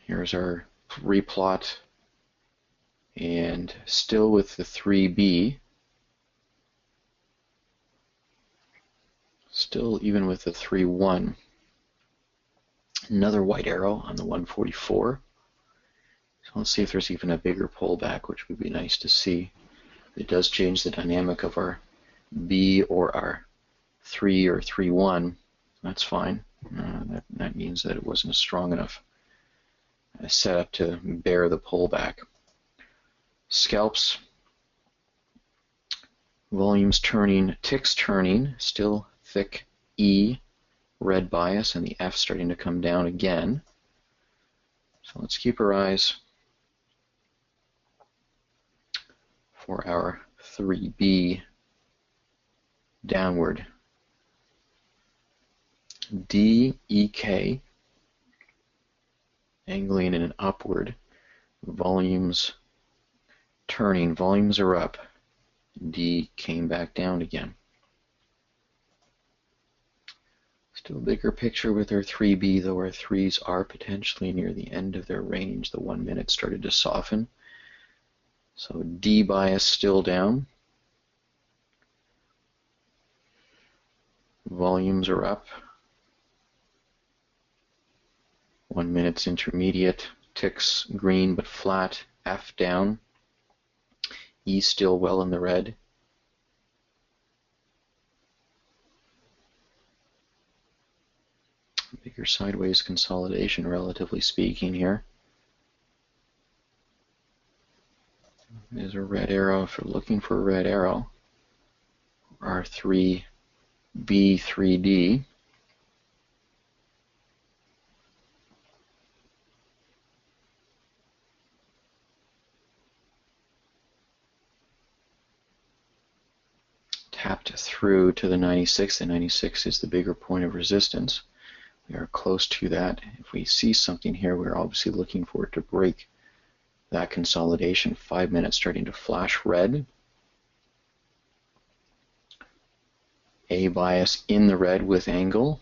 here's our replot, and still with the 3B, still even with the 3-1. Another white arrow on the 144. So let's see if there's even a bigger pullback, which would be nice to see. It does change the dynamic of our B or our 3 or 3-1. That's fine. That means that it wasn't a strong enough setup to bear the pullback. Scalps, volumes turning, ticks turning, still thick E, red bias, and the F starting to come down again. So let's keep our eyes for our 3B downward. D, E, K, angling in an upward. Volumes turning, volumes are up. D came back down again. Still a bigger picture with our 3B, though our 3s are potentially near the end of their range. The 1 minute started to soften. So D bias still down. Volumes are up. 1 minute's intermediate. Ticks green but flat. F down. E still well in the red. Bigger sideways consolidation, relatively speaking, here. There's a red arrow. If you're looking for a red arrow, R3B, 3D. Tapped through to the 96. The 96 is the bigger point of resistance. We are close to that. If we see something here, we're obviously looking for it to break that consolidation. 5 minutes starting to flash red. A bias in the red with angle.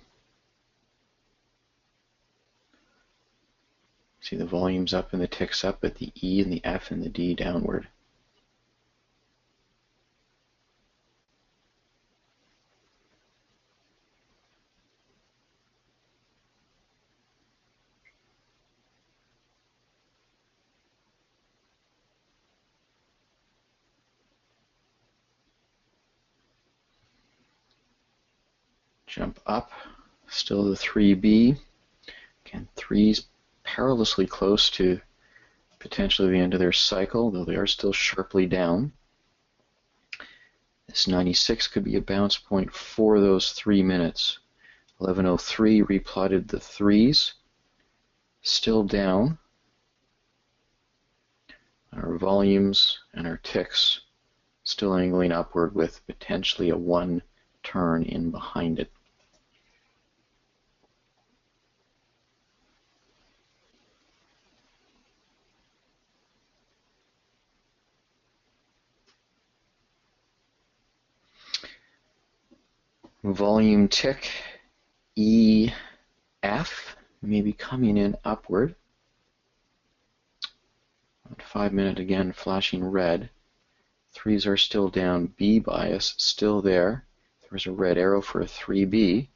See the volumes up and the ticks up, but the E and the F and the D downward. Jump up, still the 3B. Again, 3's perilously close to potentially the end of their cycle, though they are still sharply down. This 96 could be a bounce point for those 3 minutes. 11:03 replotted the 3's, still down. Our volumes and our ticks still angling upward with potentially a 1 turn in behind it. Volume tick EF may be coming in upward. 5 minute again flashing red. 3's are still down. B bias still there. There's a red arrow for a 3B.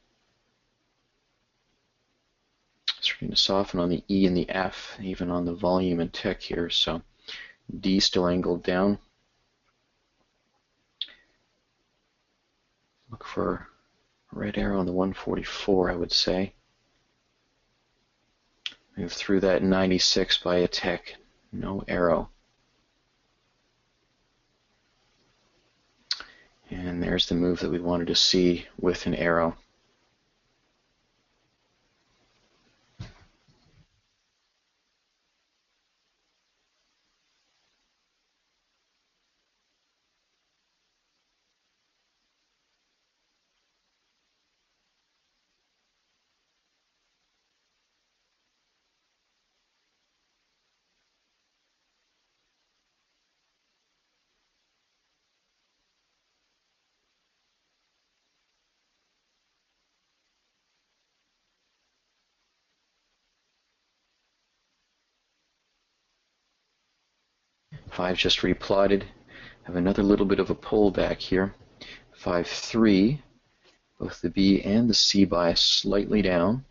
Starting to soften on the E and the F, even on the volume and tick here. So D still angled down. Look for a red arrow on the 144, I would say. Move through that 96 by a tick. No arrow. And there's the move that we wanted to see with an arrow. Five just replotted. Have another little bit of a pullback here. 5-3, both the B and the C bias slightly down.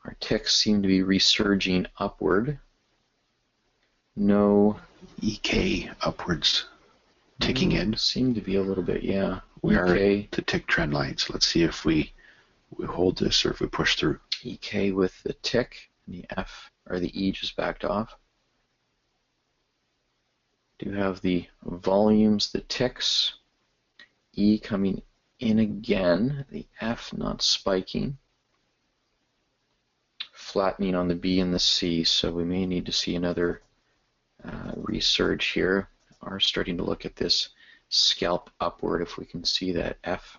Our ticks seem to be resurging upward. No EK upwards, ticking in. Seem to be a little bit, yeah. We are EK, at the tick trend lines. Let's see if we hold this or if we push through. EK with the tick, and the F or the E just backed off. Do have the volumes, the ticks, E coming in again, the F not spiking, flattening on the B and the C, so we may need to see another resurge here. Are starting to look at this scalp upward if we can see that F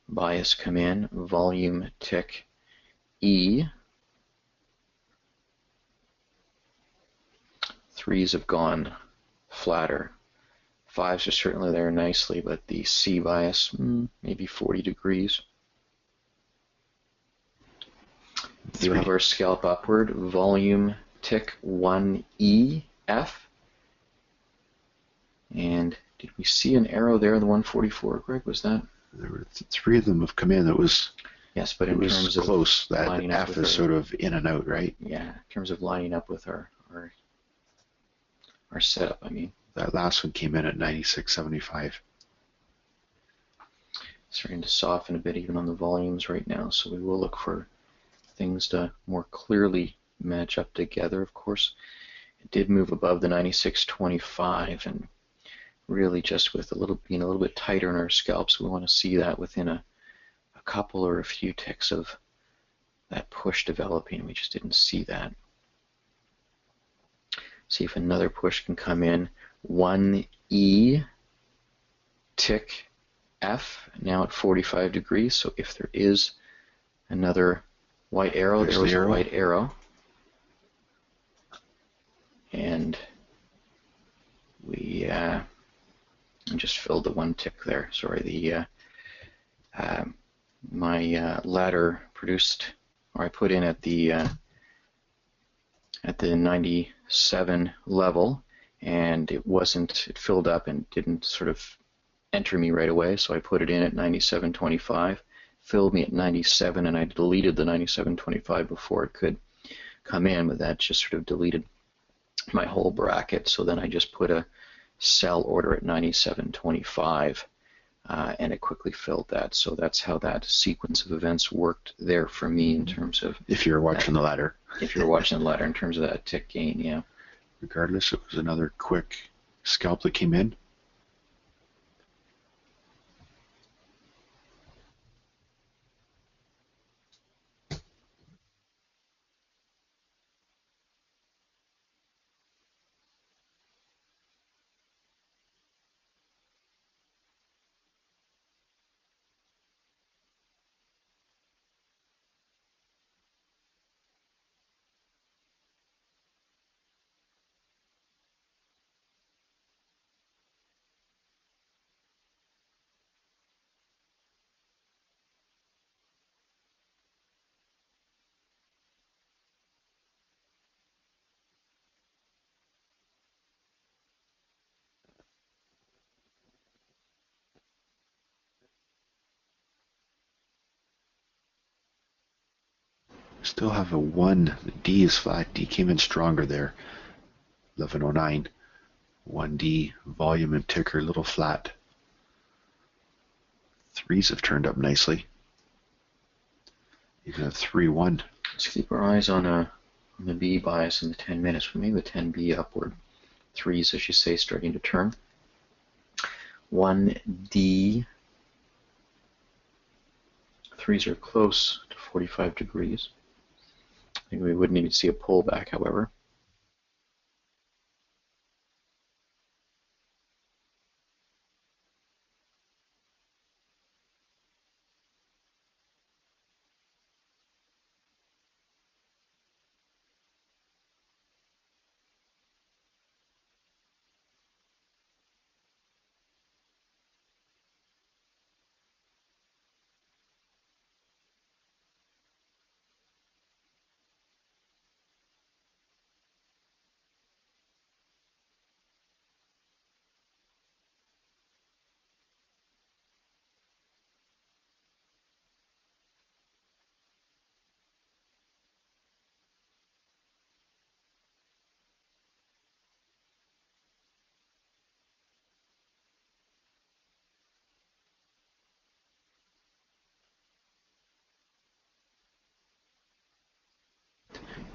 bias come in, volume tick E. 3's have gone flatter. 5's are certainly there nicely, but the C bias, maybe 40 degrees. We have our scalp upward, volume tick 1E, F. And did we see an arrow there in the 144, Greg? Was that? There were 3 of them have come in. That was, yes, but in terms of close. That F is our, sort of in and out, right? Yeah, in terms of lining up with our setup, I mean. That last one came in at 96.75. Starting to soften a bit even on the volumes right now, so we will look for things to more clearly match up together. Of course, it did move above the 96.25, and really just with being a little bit tighter in our scalps, we want to see that within a couple or a few ticks of that push developing. We just didn't see that. See if another push can come in. 1E, tick F, now at 45 degrees. So if there is another white arrow, there was a white arrow. And we just filled the 1 tick there. Sorry, my ladder produced, or I put in at the 97 level, and it filled up and didn't sort of enter me right away, so I put it in at 97.25, filled me at 97, and I deleted the 97.25 before it could come in, but that just sort of deleted my whole bracket, so then I just put a sell order at 97.25 and it quickly filled that. So that's how that sequence of events worked there for me in terms of... If you're watching the ladder. If you're watching the ladder in terms of that tick gain, yeah. Regardless, it was another quick scalp that came in. Still have a 1. The D is flat. D came in stronger there. 1109. 1D, volume and ticker, a little flat. 3s have turned up nicely. Even a 3-1. Let's keep our eyes on the B bias in the 10 minutes. Maybe the 10B upward. 3s, as you say, starting to turn. 1D. 3s are close to 45 degrees. I think we would need to see a pullback, however.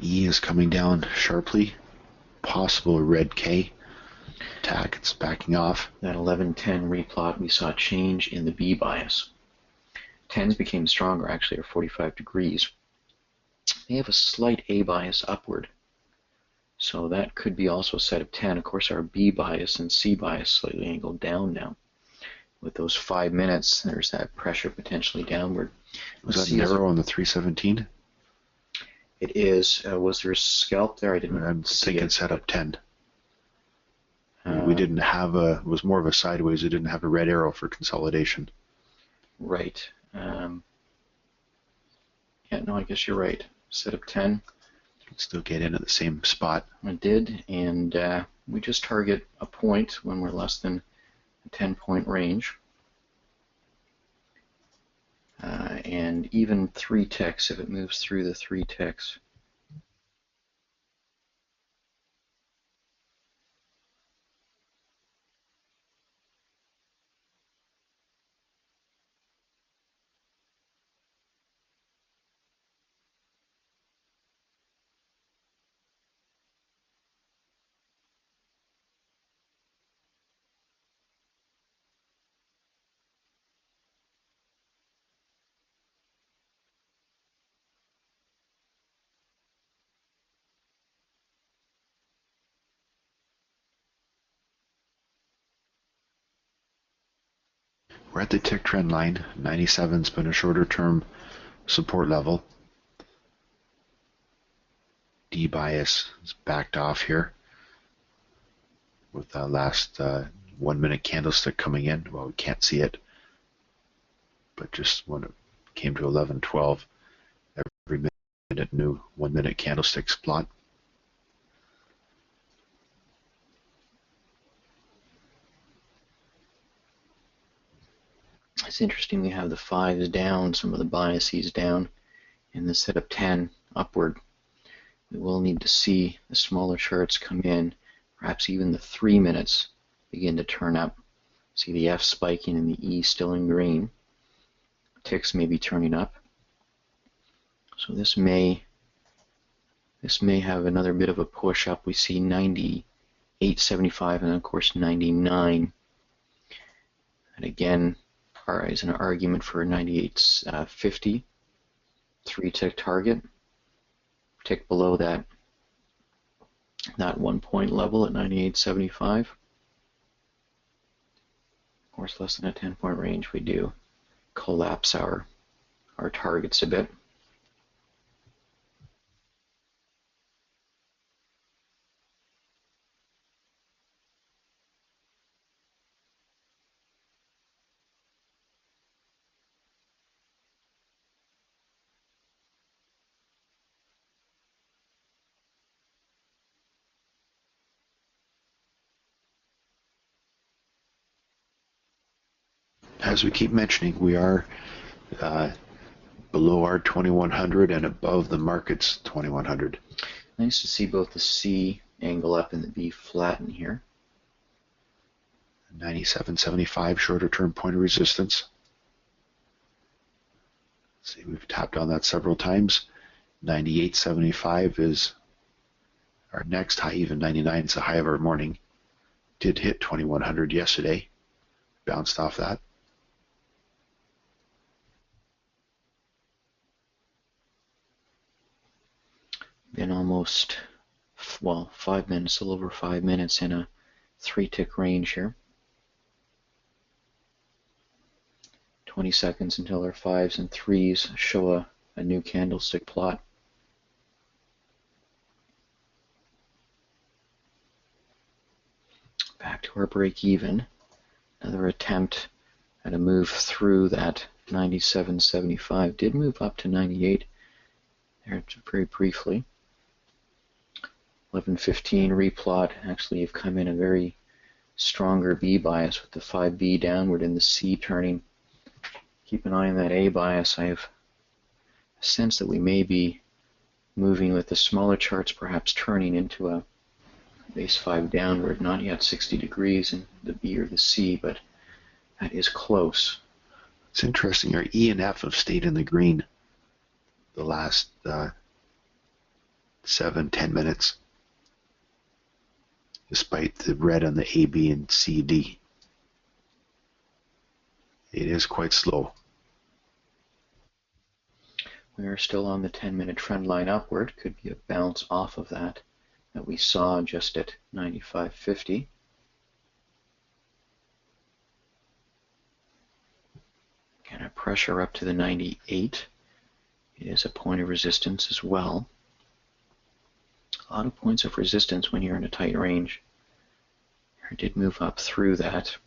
E is coming down sharply. Possible red K. Tack, it's backing off. That 11-10 replot, we saw a change in the B bias. 10s became stronger, actually, or 45 degrees. They have a slight A bias upward. So that could be also a set of 10. Of course, our B bias and C bias slightly angled down now. With those 5 minutes, there's that pressure potentially downward. Was that narrow on the 317? It is. Was there a scalp there? I didn't I'm see thinking it. setup 10. We didn't have a, it was more of a sideways. It didn't have a red arrow for consolidation. Right. Yeah, no, I guess you're right. Setup 10. You can still get in at the same spot. I did, and we just target a point when we're less than a 10-point range. And even 3 ticks, if it moves through the 3 ticks. We're at the tick trend line. 97's been a shorter term support level. D bias is backed off here with that last 1 minute candlestick coming in. Well, we can't see it, but just when it came to 11:12, every minute new 1 minute candlesticks plot. It's interesting we have the 5s down, some of the biases down, and the setup 10 upward. We will need to see the smaller charts come in, perhaps even the 3 minutes begin to turn up See the F spiking and the E still in green. Ticks may be turning up. So this may have another bit of a push up. We see 98.75 and of course 99. And again, is an argument for 98.50. 3-tick target. Tick below that 1 point level at 98.75. Of course, less than a 10-point range, we do collapse our targets a bit. As we keep mentioning, we are below our 2100 and above the market's 2100. Nice to see both the C angle up and the B flatten here. 97.75 shorter term point of resistance. See, we've tapped on that several times. 98.75 is our next high. Even 99 is the high of our morning. Did hit 2100 yesterday. Bounced off that. Been almost, 5 minutes, a little over 5 minutes in a 3-tick range here. 20 seconds until our 5s and 3s show a new candlestick plot. Back to our break even. Another attempt at a move through that 97.75. Did move up to 98 there very briefly. 11:15 replot. Actually, you've come in a very stronger B bias with the 5B downward and the C turning. Keep an eye on that A bias. I have a sense that we may be moving with the smaller charts, perhaps turning into a base 5 downward, not yet 60 degrees in the B or the C, but that is close. It's interesting. Our E and F have stayed in the green the last 7-10 minutes, despite the red on the A, B, and C, D. It is quite slow. We are still on the 10-minute trend line upward. Could be a bounce off of that we saw just at 95.50. Kind of pressure up to the 98. It is a point of resistance as well. A lot of points of resistance when you're in a tight range. I did move up through that.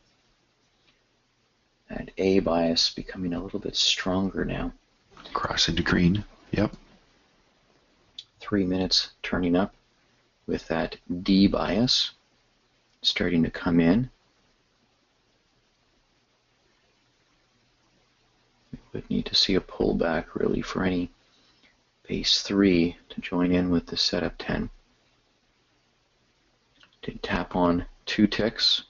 That A bias becoming a little bit stronger now. Cross into green. Yep. 3 minutes turning up with that D bias starting to come in. We would need to see a pullback really for any base 3 to join in with the setup 10. Did tap on 2 ticks.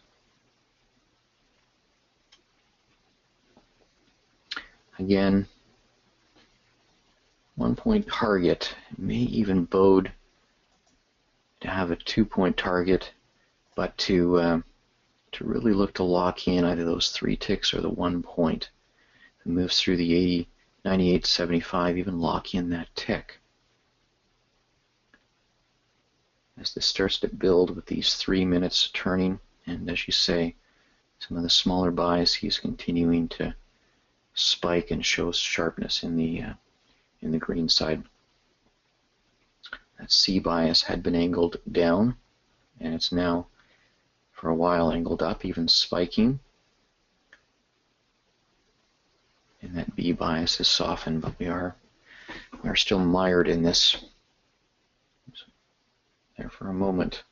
Again, 1-point target may even bode to have a 2-point target, but to really look to lock in either those 3 ticks or the 1 point. If it moves through the 80, 98.75, even lock in that tick. As this starts to build with these 3 minutes turning, and as you say, some of the smaller buys, he's continuing to spike and show sharpness in the green side. That C bias had been angled down, and it's now for a while angled up, even spiking. And that B bias is softened, but we are still mired in this. There for a moment,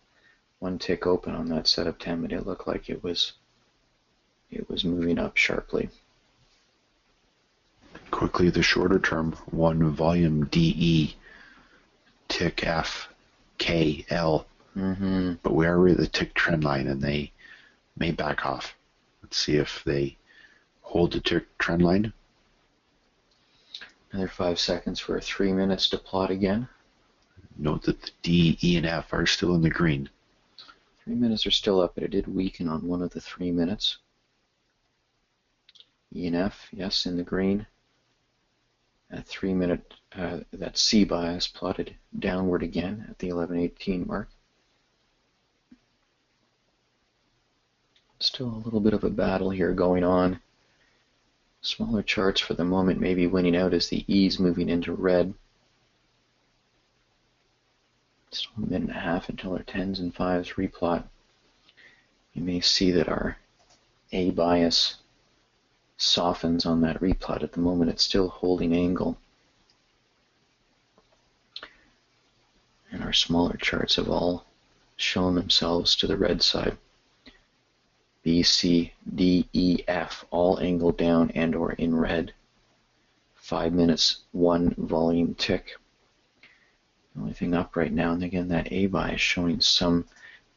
1 tick open on that setup 10, but it looked like it was moving up sharply. Quickly, the shorter term, 1 volume DE, tick F, K, L. But we are really the tick trend line, and they may back off. Let's see if they hold the trend line. Another 5 seconds for 3 minutes to plot again. Note that the D, E, and F are still in the green. 3 minutes are still up, but it did weaken on one of the 3 minutes. E and F, yes, in the green. At 3 minute, that C bias plotted downward again at the 11:18 mark. Still a little bit of a battle here going on. Smaller charts for the moment may be winning out as the E's moving into red. Still a minute and a half until our 10s and 5s replot. You may see that our A bias softens on that replot. At the moment it's still holding angle. And our smaller charts have all shown themselves to the red side. B, C, D, E, F, all angled down and or in red. 5 minutes, 1 volume tick. The only thing up right now, and again that A bias showing some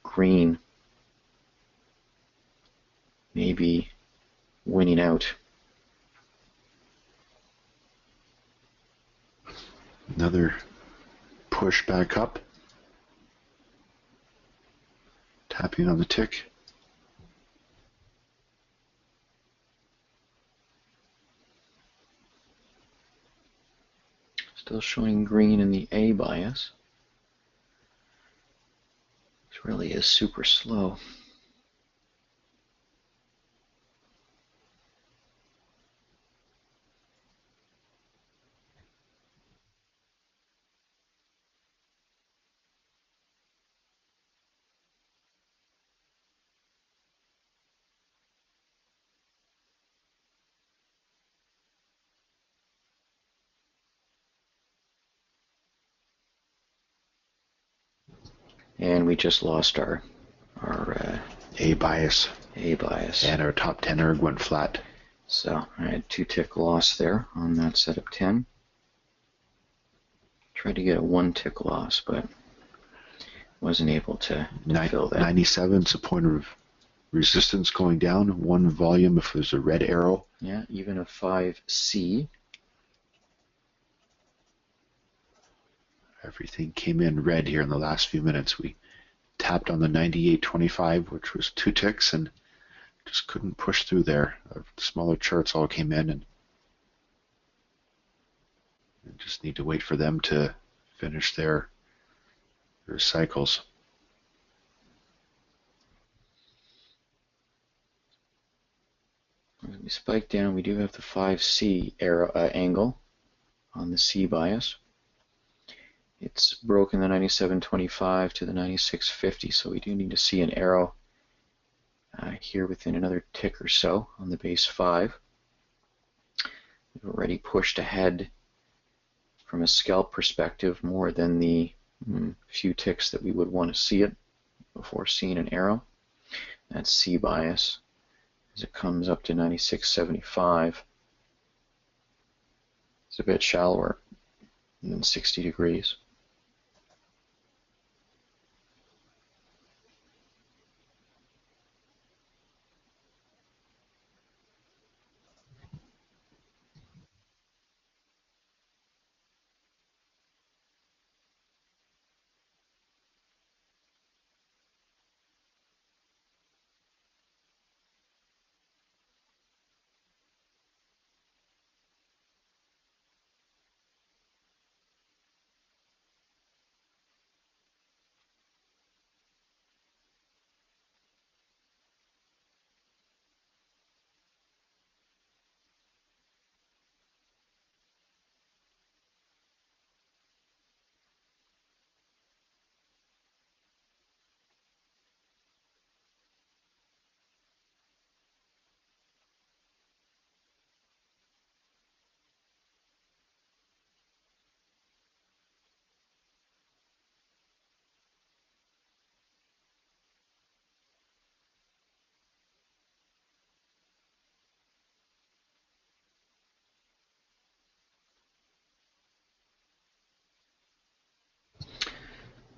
green, maybe winning out. Another push back up. Tapping on the tick. Still showing green in the A bias. It really is super slow. And we just lost our A bias. A bias. And our top 10 erg went flat. So I had 2 tick loss there on that set of 10. Tried to get a 1 tick loss, but wasn't able to fill that. 97 is a point of resistance going down. 1 volume if there's a red arrow. Yeah, even a 5C. Everything came in red here in the last few minutes. We tapped on the 98.25, which was 2 ticks, and just couldn't push through there. Our smaller charts all came in, and we just need to wait for them to finish their cycles. As we spike down, we do have the 5C arrow, angle on the C bias. It's broken the 97.25 to the 96.50, so we do need to see an arrow here within another tick or so on the base 5. We've already pushed ahead from a scalp perspective more than the few ticks that we would want to see it before seeing an arrow. That's C bias as it comes up to 96.75. It's a bit shallower than 60 degrees.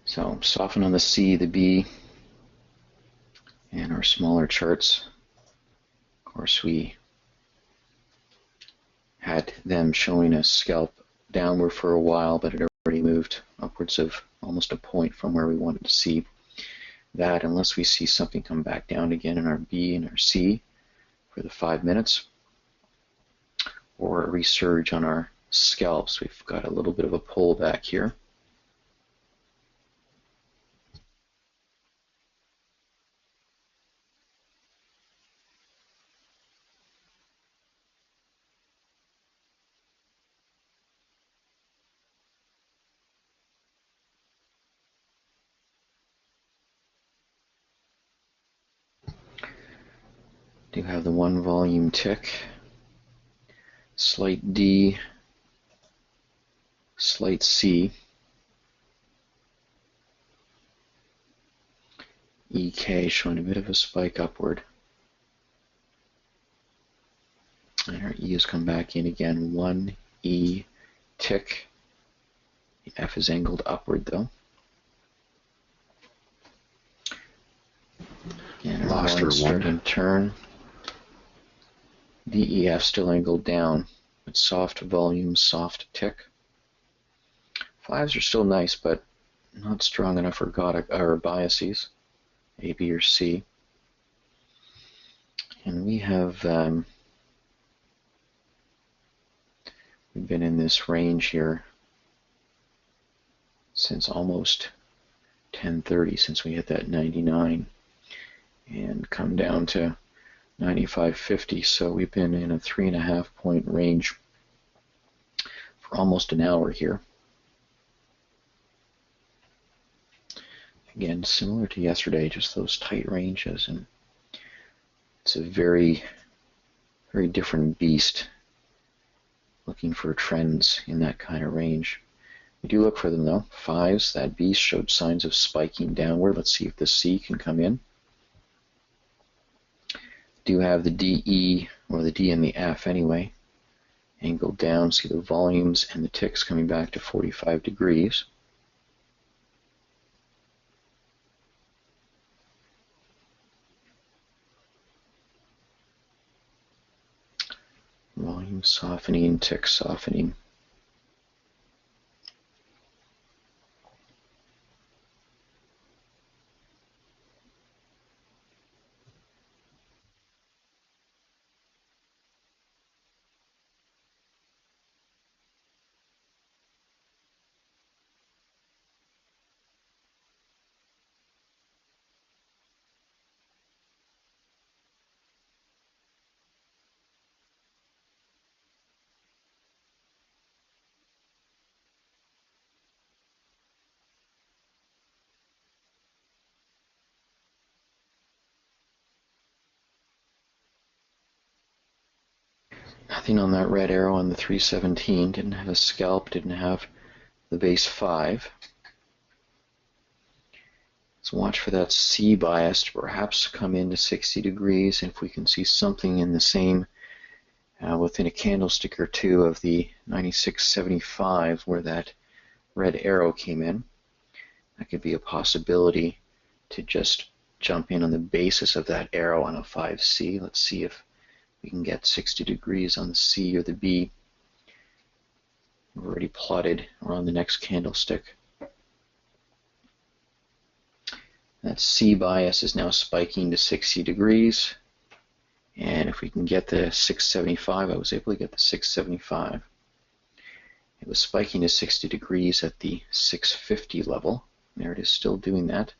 So soften on the C, the B, and our smaller charts Of course, we had them showing a scalp downward for a while, but it already moved upwards of almost a point from where we wanted to see that, unless we see something come back down again in our B and our C for the 5 minutes, or a resurge on our scalps. We've got a little bit of a pullback here. Do have the one volume tick, slight D, slight C, EK showing a bit of a spike upward, and our E has come back in again, 1 E tick. The F is angled upward though. And our Lost her starting one. turn. DEF still angled down, but soft volume, soft tick. Fives are still nice, but not strong enough for biases, A, B, or C. And we have we've been in this range here since almost 10:30, since we hit that 99, and come down to 95.50. So we've been in a 3.5 point range for almost an hour here. Again, similar to yesterday, just those tight ranges, and it's a very, very different beast looking for trends in that kind of range. We do look for them though. Fives, that beast showed signs of spiking downward. Let's see if the C can come in. Do have the DE, or the D and the F anyway, angled down. See the volumes and the ticks coming back to 45 degrees. Volume softening, tick softening. Nothing on that red arrow on the 317. Didn't have a scalp, didn't have the base 5. Let's watch for that C bias to perhaps come into 60 degrees. And if we can see something in the same, within a candlestick or two of the 96.75 where that red arrow came in, that could be a possibility to just jump in on the basis of that arrow on a 5C. Let's see if we can get 60 degrees on the C or the B. We've already plotted around the next candlestick. That C bias is now spiking to 60 degrees. And if we can get the 675, I was able to get the 675. It was spiking to 60 degrees at the 650 level. There it is, still doing that.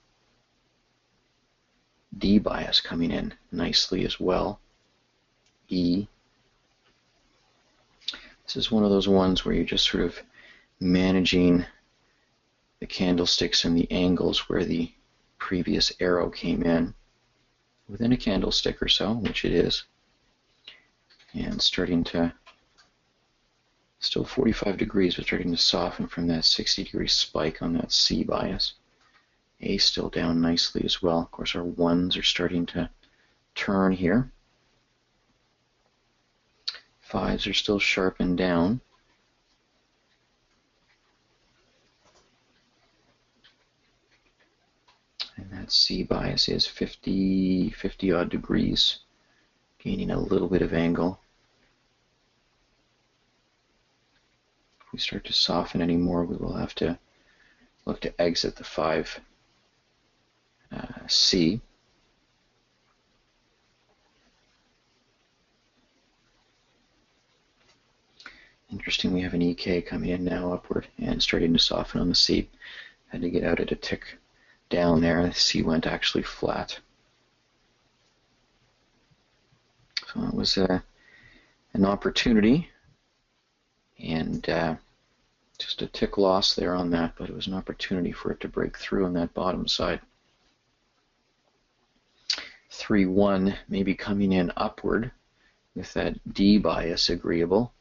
D bias coming in nicely as well. E. This is one of those ones where you're just sort of managing the candlesticks and the angles where the previous arrow came in within a candlestick or so, which it is, and starting to, still 45 degrees, but starting to soften from that 60 degree spike on that C bias. A still down nicely as well. Of course, our ones are starting to turn here. Fives are still sharp and down. And that C bias is 50 odd degrees gaining a little bit of angle. If we start to soften anymore, we will have to look to exit the 5C. Interesting, we have an EK coming in now upward and starting to soften on the C. Had to get out at a tick down there. The C went actually flat. So it was an opportunity, and just a tick loss there on that, but it was an opportunity for it to break through on that bottom side. 3-1 maybe coming in upward with that D bias agreeable.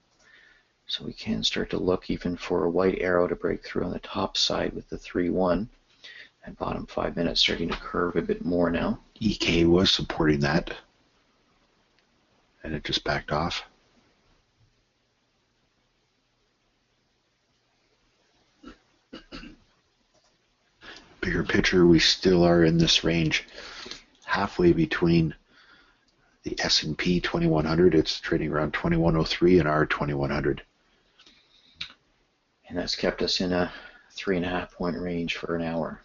So we can start to look even for a white arrow to break through on the top side with the 3-1. And bottom 5 minutes starting to curve a bit more now. EK was supporting that, and it just backed off. Bigger picture, we still are in this range, halfway between the S&P 2100. It's trading around 2103 and our 2100. And that's kept us in a 3.5 point range for an hour.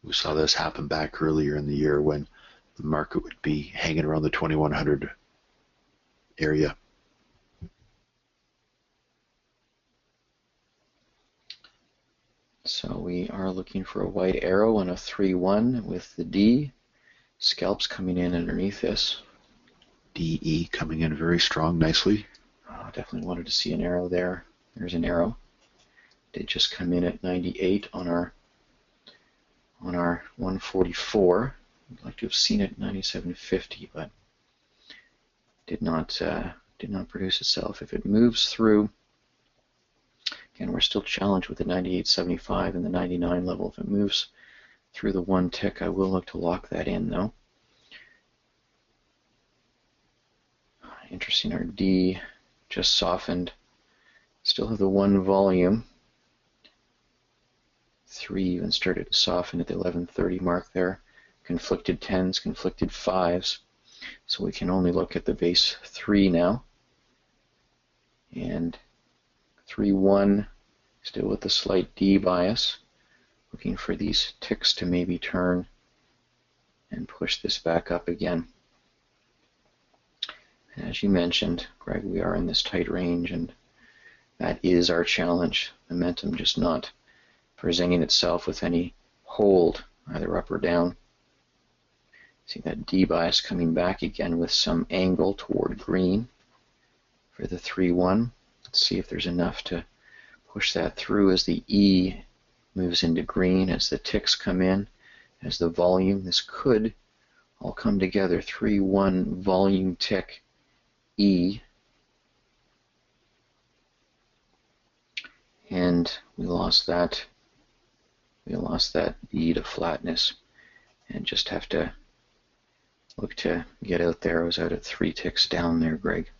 We saw this happen back earlier in the year when the market would be hanging around the 2100 area. So we are looking for a white arrow and a 3-1 with the D. Scalps coming in underneath this. DE coming in very strong, nicely. Definitely wanted to see an arrow there. There's an arrow. Did just come in at 98 on our 144. I'd like to have seen it at 97.50, but did not produce itself. If it moves through, again, we're still challenged with the 98.75 and the 99 level. If it moves through the one tick, I will look to lock that in, though. Interesting, our D just softened. Still have the one volume. 3 even started to soften at the 11:30 mark there. Conflicted 10s, conflicted 5s. So we can only look at the base 3 now. And 3-1, still with the slight D bias. Looking for these ticks to maybe turn and push this back up again. And as you mentioned, Greg, we are in this tight range, and that is our challenge. Momentum just not presenting itself with any hold, either up or down. See that D bias coming back again with some angle toward green for the 3-1. Let's see if there's enough to push that through as the E moves into green, as the ticks come in, as the volume. This could all come together. 3-1 volume tick E. And we lost that. We lost that E to flatness, and just have to look to get out there. I was out at 3 ticks down there, Greg.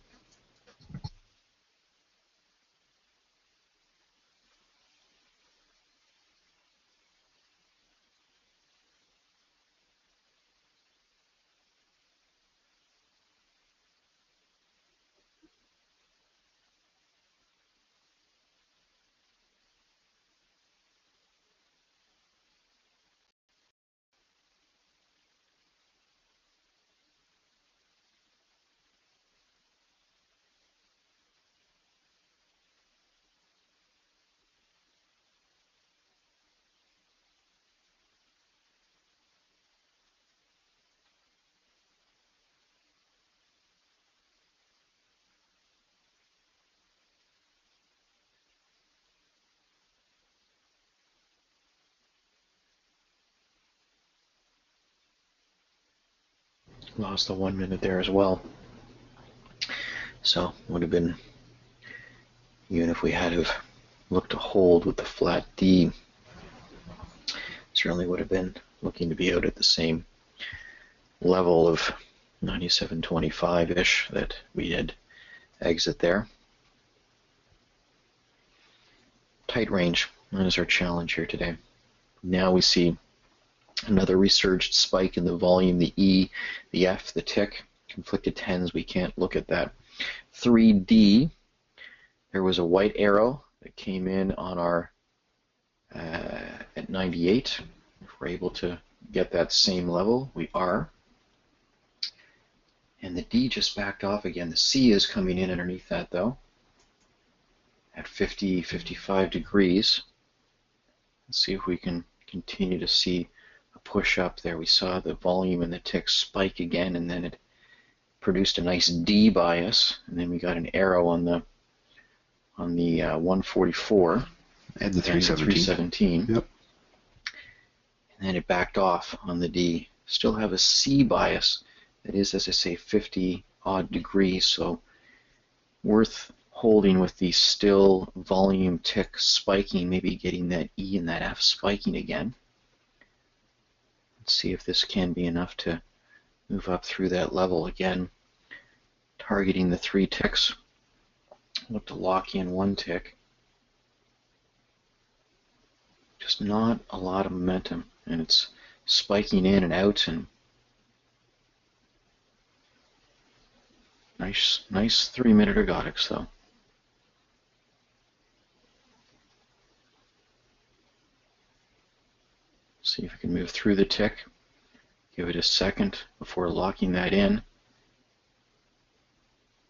Lost the 1 minute there as well. So would have been, even if we had to have looked to hold with the flat D, certainly would have been looking to be out at the same level of 97.25-ish that we had exit there. Tight range, that is our challenge here today. Now we see Another resurged spike in the volume, the E, the F, the tick, conflicted tens, we can't look at that. 3D, there was a white arrow that came in on our at 98. If we're able to get that same level, we are. And the D just backed off again. The C is coming in underneath that though, at 50, 55 degrees. Let's see if we can continue to see a push up there. We saw the volume and the tick spike again, and then it produced a nice D bias, and then we got an arrow on the 144 and the 317. Yep. And then it backed off on the D. Still have a C bias that is, as I say, 50 odd degrees, so worth holding with the still volume tick spiking, maybe getting that E and that F spiking again. Let's see if this can be enough to move up through that level again. Targeting the 3 ticks. Look to lock in 1 tick. Just not a lot of momentum, and it's spiking in and out, and nice 3-minute ergodics though. See if we can move through the tick. Give it a second before locking that in.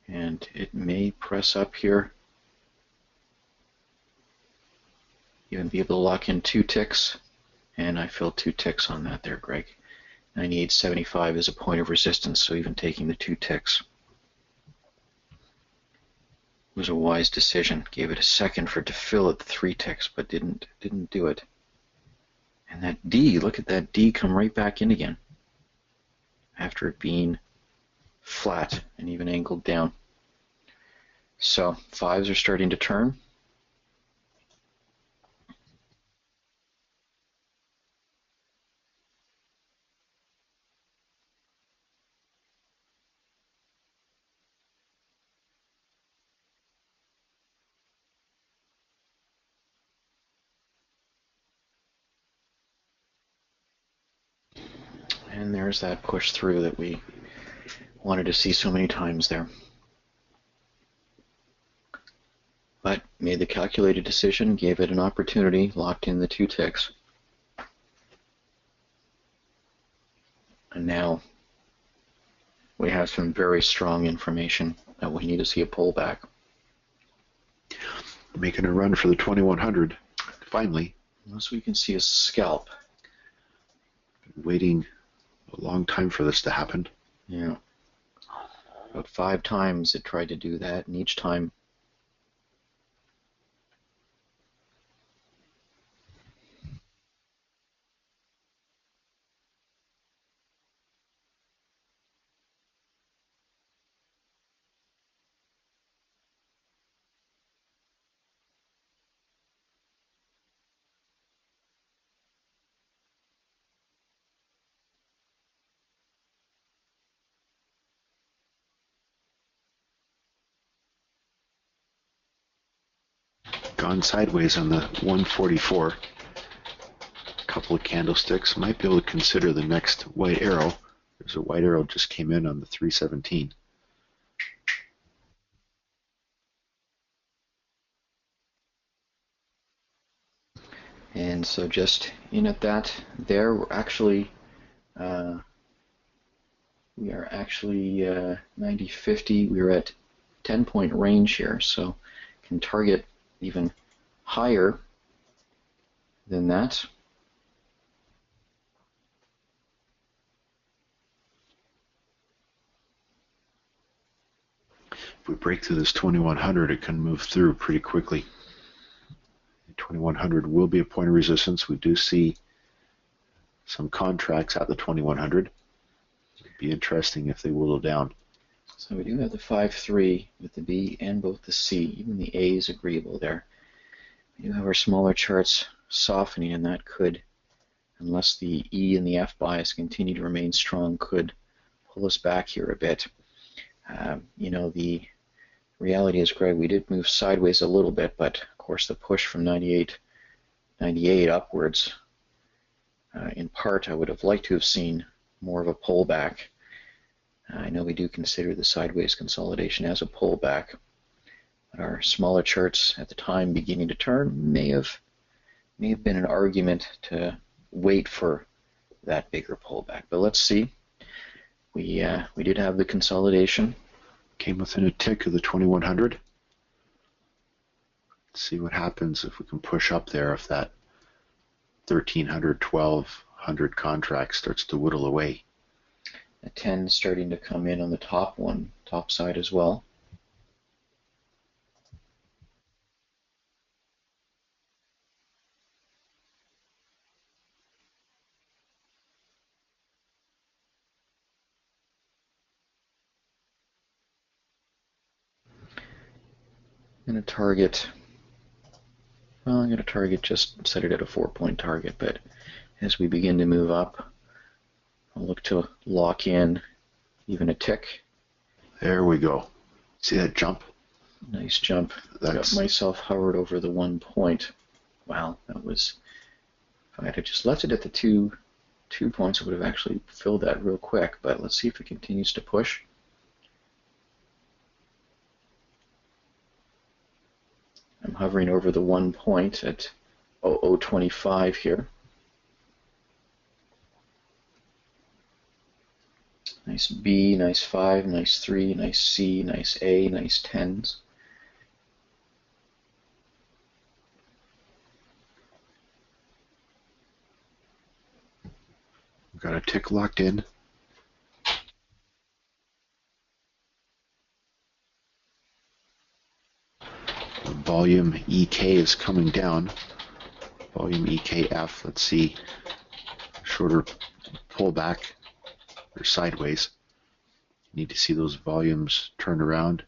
And it may press up here. Even be able to lock in 2 ticks. And I filled 2 ticks on that there, Greg. 98.75 is a point of resistance, so even taking the 2 ticks was a wise decision. Gave it a second for it to fill at the 3 ticks, but didn't do it. And that D, look at that D come right back in again after it being flat and even angled down. So 5s are starting to turn. And there's that push through that we wanted to see so many times there. But made the calculated decision, gave it an opportunity, locked in the 2 ticks. And now we have some very strong information that we need to see a pullback. Making a run for the 2100, finally. Unless we can see a scalp. Waiting a long time for this to happen. Yeah. About 5 times it tried to do that, and each time gone sideways on the 144. A couple of candlesticks. Might be able to consider the next white arrow. There's a white arrow just came in on the 317. And so just in at that there, we're actually we are actually 90-50. We're at 10-point range here, so can target even higher than that. If we break through this 2100, it can move through pretty quickly. 2100 will be a point of resistance. We do see some contracts at the 2100. It'd be interesting if they whittle down. So we do have the 5-3 with the B and both the C. Even the A is agreeable there. We do have our smaller charts softening, and that could, unless the E and the F bias continue to remain strong, could pull us back here a bit. You know, the reality is, Greg, we did move sideways a little bit, but of course the push from 98 upwards In part, I would have liked to have seen more of a pullback. I know we do consider the sideways consolidation as a pullback. But our smaller charts at the time beginning to turn may have been an argument to wait for that bigger pullback. But let's see. We did have the consolidation. Came within a tick of the 2100. Let's see what happens if we can push up there, if that 1300, 1200 contract starts to whittle away. A 10 starting to come in on the top side as well. And a target, well, I'm going to target, just set it at a 4-point target, but as we begin to move up, I'll look to lock in even a tick. There we go. See that jump? Nice jump. That's... Got myself hovered over the 1 point. Wow, that was, if I had just left it at the two points, I would have actually filled that real quick, but let's see if it continues to push. I'm hovering over the 1 point at 0025 here. Nice B, nice 5, nice 3, nice C, nice A, nice 10s. We've got a tick locked in. Volume EK is coming down. Volume EKF, let's see. Shorter pullback or sideways. Need to see those volumes turn around.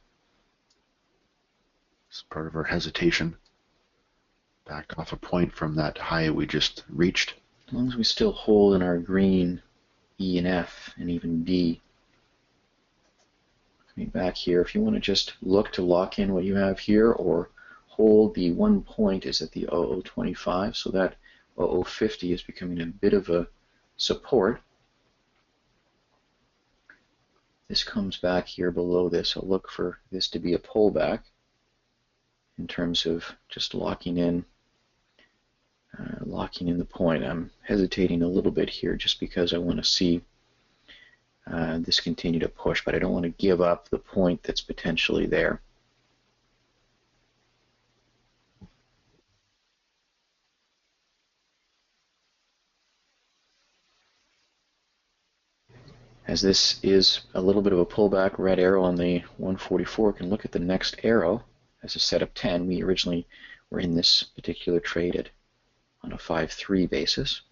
It's part of our hesitation. Backed off a point from that high we just reached. As long as we still hold in our green E and F and even B. Coming back here, if you want to just look to lock in what you have here, or hold the 1 point is at the 0025, so that 0050 is becoming a bit of a support. This comes back here below this. I'll look for this to be a pullback in terms of just locking in the point. I'm hesitating a little bit here just because I want to see this continue to push, but I don't want to give up the point that's potentially there. As this is a little bit of a pullback, red arrow on the 144, can look at the next arrow as a setup 10. We originally were in this particular trade on a 5-3 basis.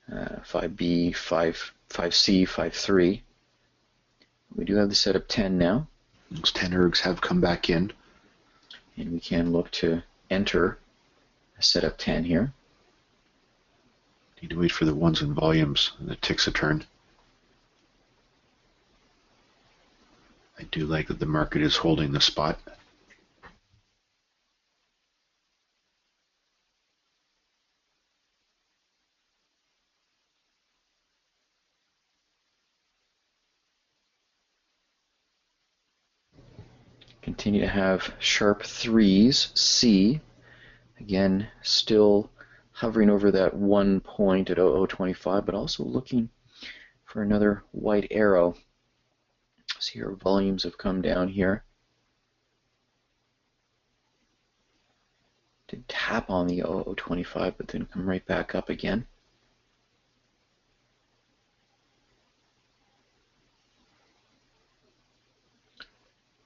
5B, 5C, 5-3. We do have the setup 10 now. Those 10 ergs have come back in. And we can look to enter a setup 10 here. Need to wait for the ones and volumes. The ticks a turn. I do like that the market is holding the spot. Continue to have sharp 3s, C. Again, still hovering over that 1 point at 0025, but also looking for another white arrow. See, our volumes have come down here. Did tap on the 0025, but then come right back up again.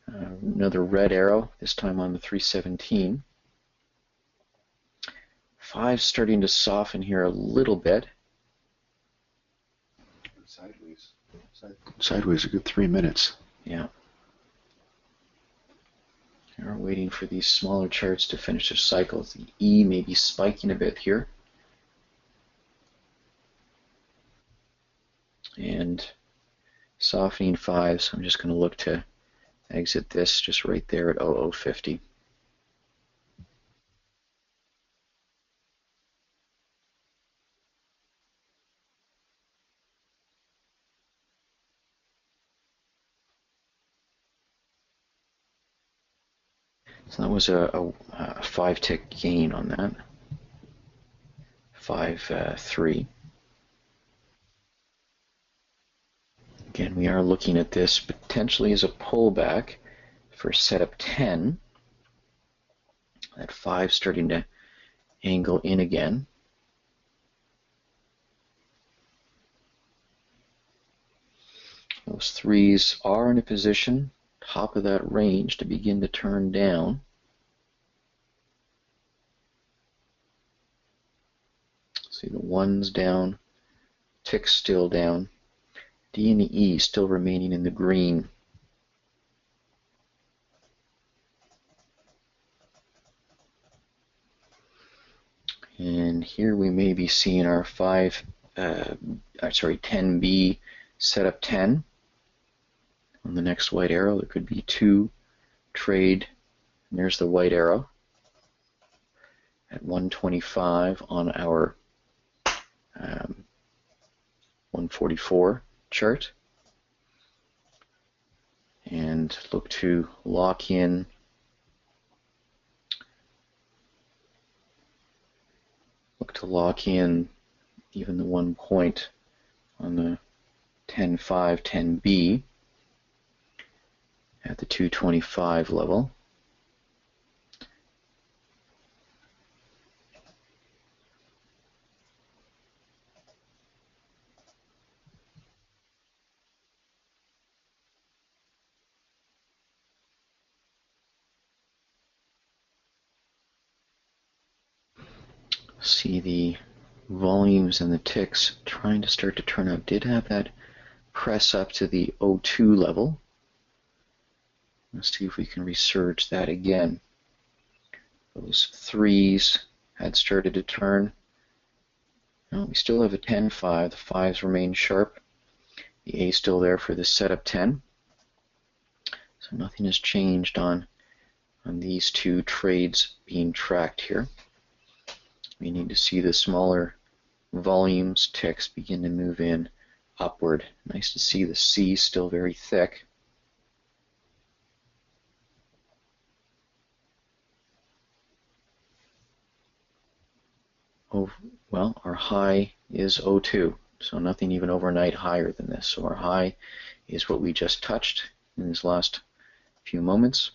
Another red arrow, this time on the 317. 5 starting to soften here a little bit. Sideways a good 3 minutes. Yeah. We're waiting for these smaller charts to finish their cycles. The E may be spiking a bit here. And softening 5, so I'm just going to look to exit this just right there at 0050. So that was a 5 tick gain on that. 5-3. Again, we are looking at this potentially as a pullback for setup 10. That 5 starting to angle in again. Those 3s are in a position, top of that range, to begin to turn down. See the 1's down, ticks still down, D and the E still remaining in the green. And here we may be seeing our 10B setup 10 on the next white arrow. There could be 2 trade, and there's the white arrow at 125 on our 144 chart, and look to lock in even the 1 point on the 10.5, 10B at the 225 level. See the volumes and the ticks trying to start to turn up. Did have that press up to the 02 level. Let's see if we can resurge that again. Those 3s had started to turn. No, we still have a 10.5. The 5s remain sharp. The A still there for the setup 10. So nothing has changed on these 2 trades being tracked here. We need to see the smaller volumes ticks begin to move in upward. Nice to see the C still very thick. Oh, well, our high is 02, so nothing even overnight higher than this. So our high is what we just touched in these last few moments.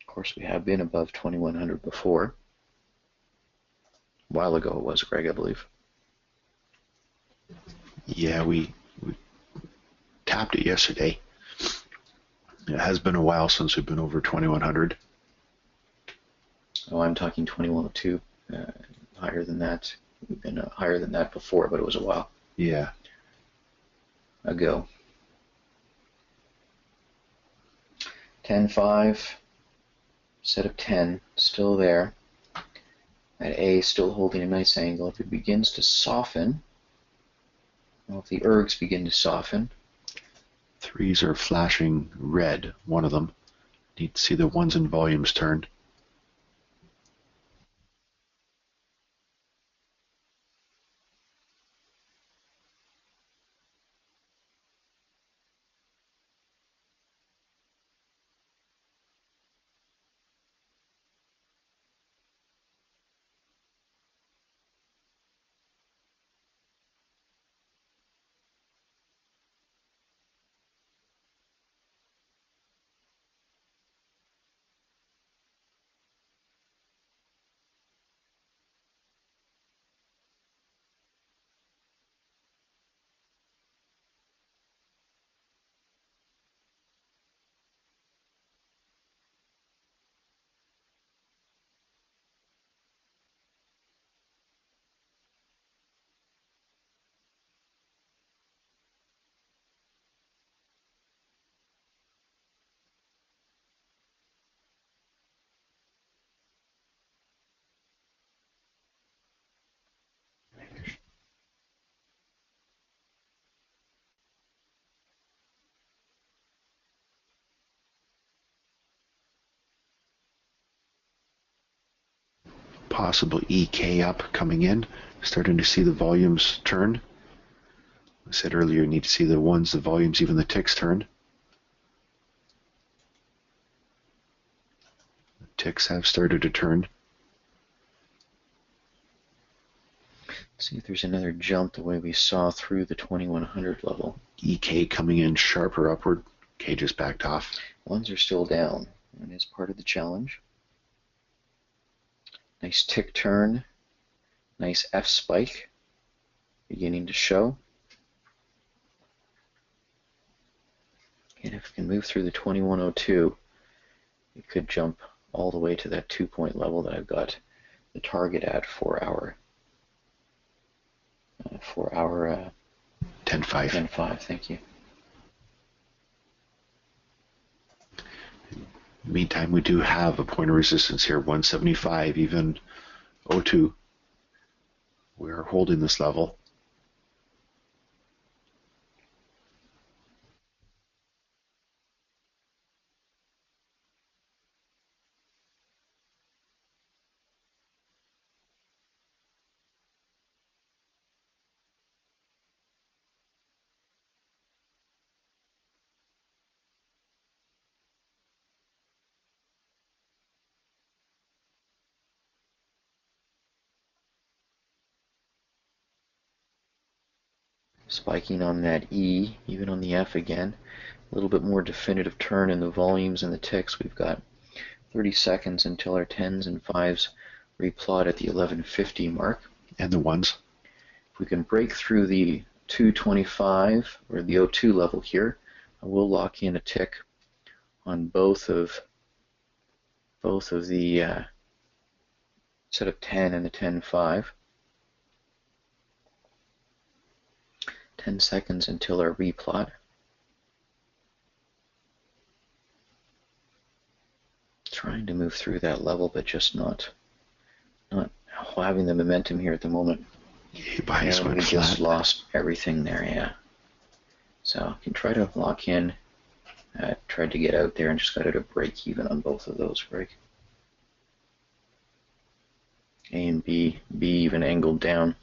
Of course, we have been above 2100 before. A while ago it was, Greg, I believe. Yeah, we tapped it yesterday. It has been a while since we've been over 2100. Oh, I'm talking 2102. Higher than that. We've been higher than that before, but it was a while ago. 10.5, setup 10, still there. That A still holding a nice angle. If it begins to soften, well, if the ergs begin to soften. 3s are flashing red, one of them. Need to see the 1s and volumes turned. Possible EK up coming in. Starting to see the volumes turn. I said earlier, you need to see the 1s, the volumes, even the ticks turned. Ticks have started to turn. See if there's another jump the way we saw through the 2100 level. EK coming in sharper upward. K just backed off. Ones are still down, and is part of the challenge. Nice tick turn. Nice F spike beginning to show. And if we can move through the 2102, it could jump all the way to that 2-point level that I've got the target at for our 10.5. 10.5. Thank you. Meantime, we do have a point of resistance here, 175, even 02. We are holding this level. Spiking on that E, even on the F again. A little bit more definitive turn in the volumes and the ticks. We've got 30 seconds until our 10s and 5s replot at the 1150 mark. And the ones. If we can break through the 225 or the O2 level here, I will lock in a tick on both of the setup 10 and the 10.5. 10 seconds until our replot. Trying to move through that level, but just not having the momentum here at the moment. Bias and went we flat. just lost everything there, yeah. So you can try to lock in. Tried to get out there and just got out a break even on both of those break. A and B even angled down.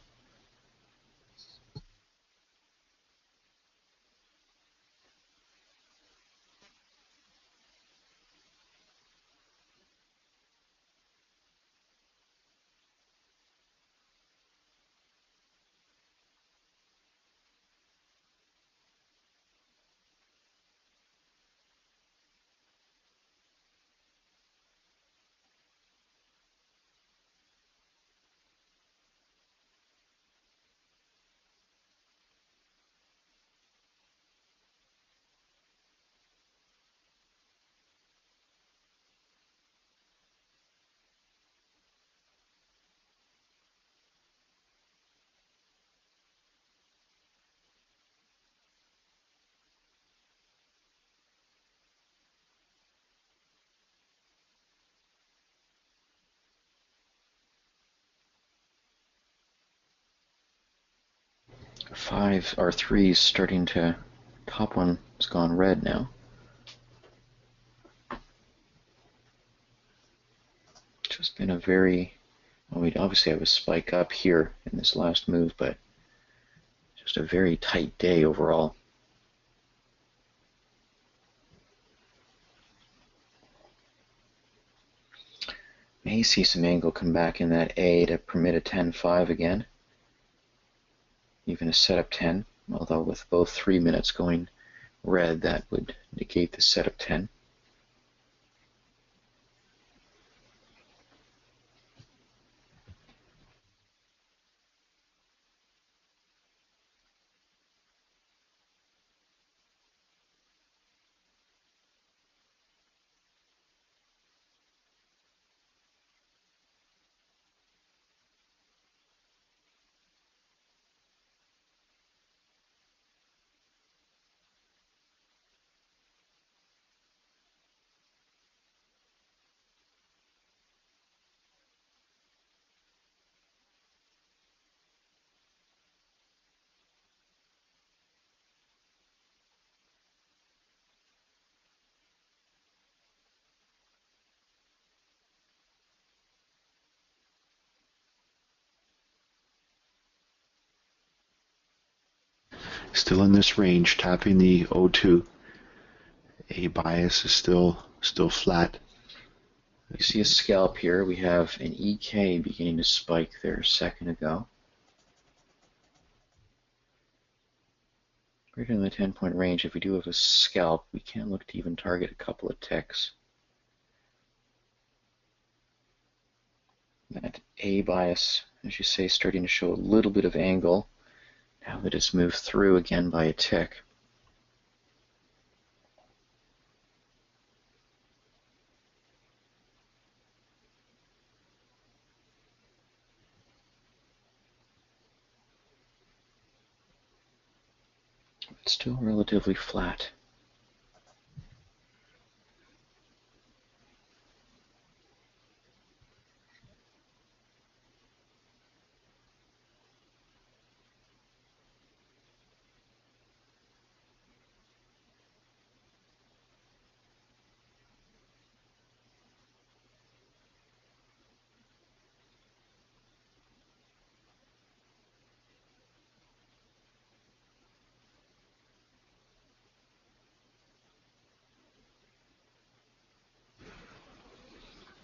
Five or threes starting to, top one has gone red now. Just been a very, well, we'd obviously have a spike up here in this last move, but just a very tight day overall. May see some angle come back in that A to permit a 10-5 again. Even a setup 10, although with both 3 minutes going red, that would negate the setup 10. Still in this range, tapping the O2. A bias is still flat. You see a scalp here. We have an EK beginning to spike there a second ago. Greater than the 10-point range. If we do have a scalp, we can look to even target a couple of ticks. That A bias, as you say, starting to show a little bit of angle now that it's moved through again by a tick. It's still relatively flat.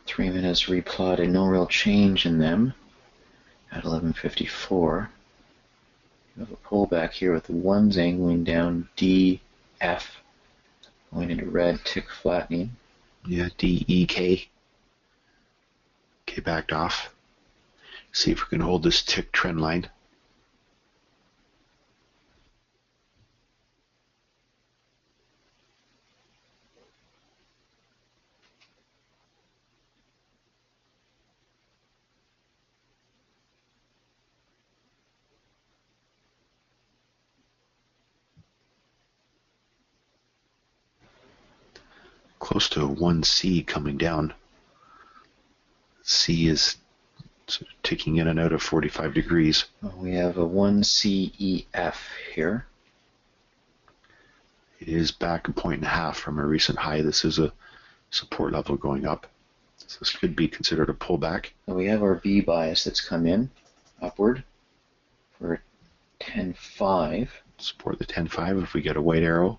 Three minutes replotted, no real change in them at 11:54. We have a pullback here with the ones angling down, D, F, going into red, tick flattening. Yeah, D, E, K. K backed off. See if we can hold this tick trend line. Close to 1C coming down. C is sort of ticking in and out of 45 degrees. We have a 1CEF here. It is back 1.5 points from a recent high. This is a support level going up. So this could be considered a pullback. So we have our B bias that's come in upward for 10.5. Support the 10.5 if we get a white arrow.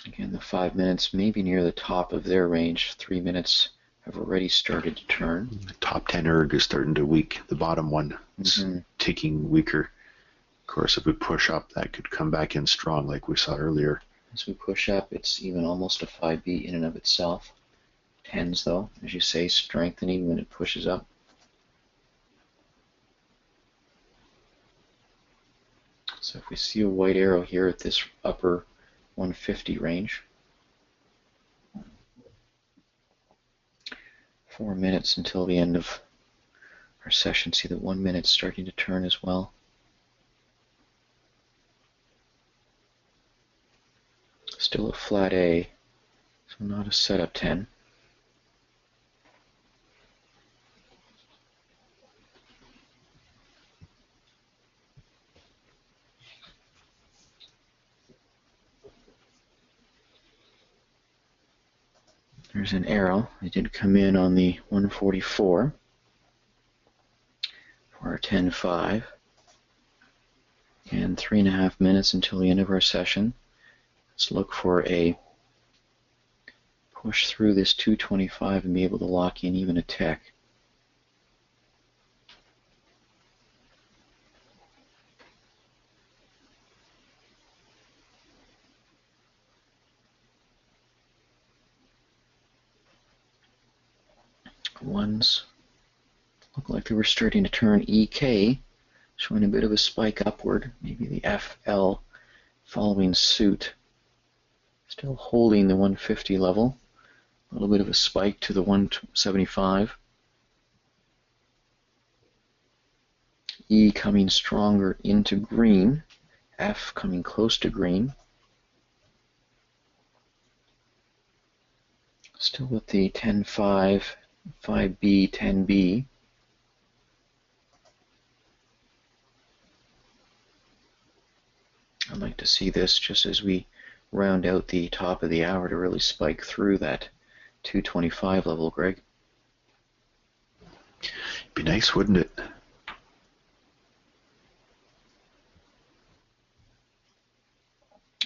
Again, the 5 minutes maybe near the top of their range. 3 minutes have already started to turn. The top 10 erg is starting to weak. The bottom one is ticking weaker. Of course, if we push up, that could come back in strong like we saw earlier. As we push up, it's even almost a 5B in and of itself. 10s, though, as you say, strengthening when it pushes up. So if we see a white arrow here at this upper 150 range, 4 minutes until the end of our session. See that 1 minute starting to turn as well. Still a flat A, so not a setup 10. There's an arrow. It did come in on the 144 for our 10.5. And 3.5 minutes until the end of our session. Let's look for a push through this 225 and be able to lock in even a tick. Ones look like they were starting to turn. EK showing a bit of a spike upward. Maybe the FL following suit. Still holding the 150 level. A little bit of a spike to the 175. E coming stronger into green. F coming close to green. Still with the 10.5, 5B, 10B. I'd like to see this just as we round out the top of the hour to really spike through that 225 level, Greg. Be nice, wouldn't it?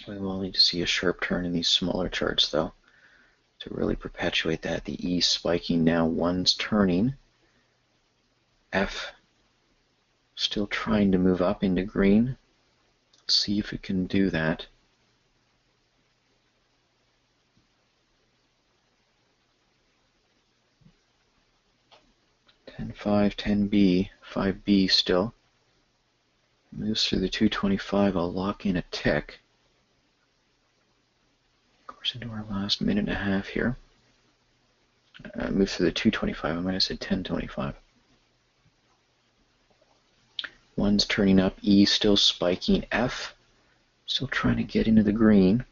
Well, need to see a sharp turn in these smaller charts, though, to really perpetuate that. The E spiking now, 1's turning. F still trying to move up into green. Let's see if it can do that. Ten-5, 10B, 5B still. Moves through the 225. I'll lock in a tick. Of course, into our last minute and a half here. Move through the 225. I might have said 1025. 1's turning up. E still spiking. F still trying to get into the green.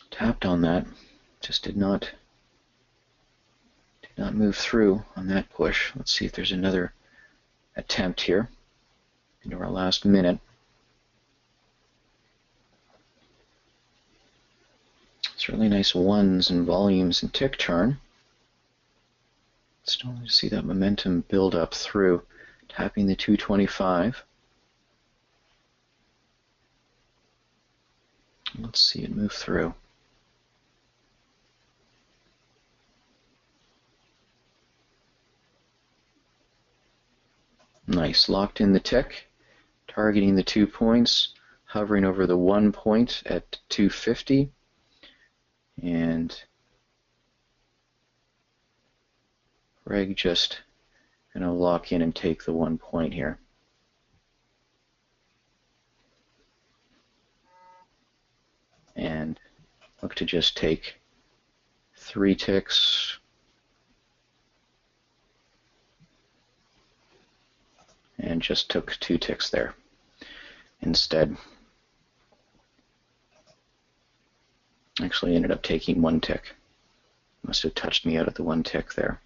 Tapped on that. Just did not move through on that push. Let's see if there's another attempt here into our last minute. It's really nice 1s and volumes and tick turn. Still need to see that momentum build up through. Tapping the 225. Let's see it move through. Nice, locked in the tick, targeting the 2 points, hovering over the 1 point at 250, and Greg just going to lock in and take the 1 point here. And look to just take 3 ticks, and just took 2 ticks there instead. Actually ended up taking 1 tick. Must have touched me out at the 1 tick there.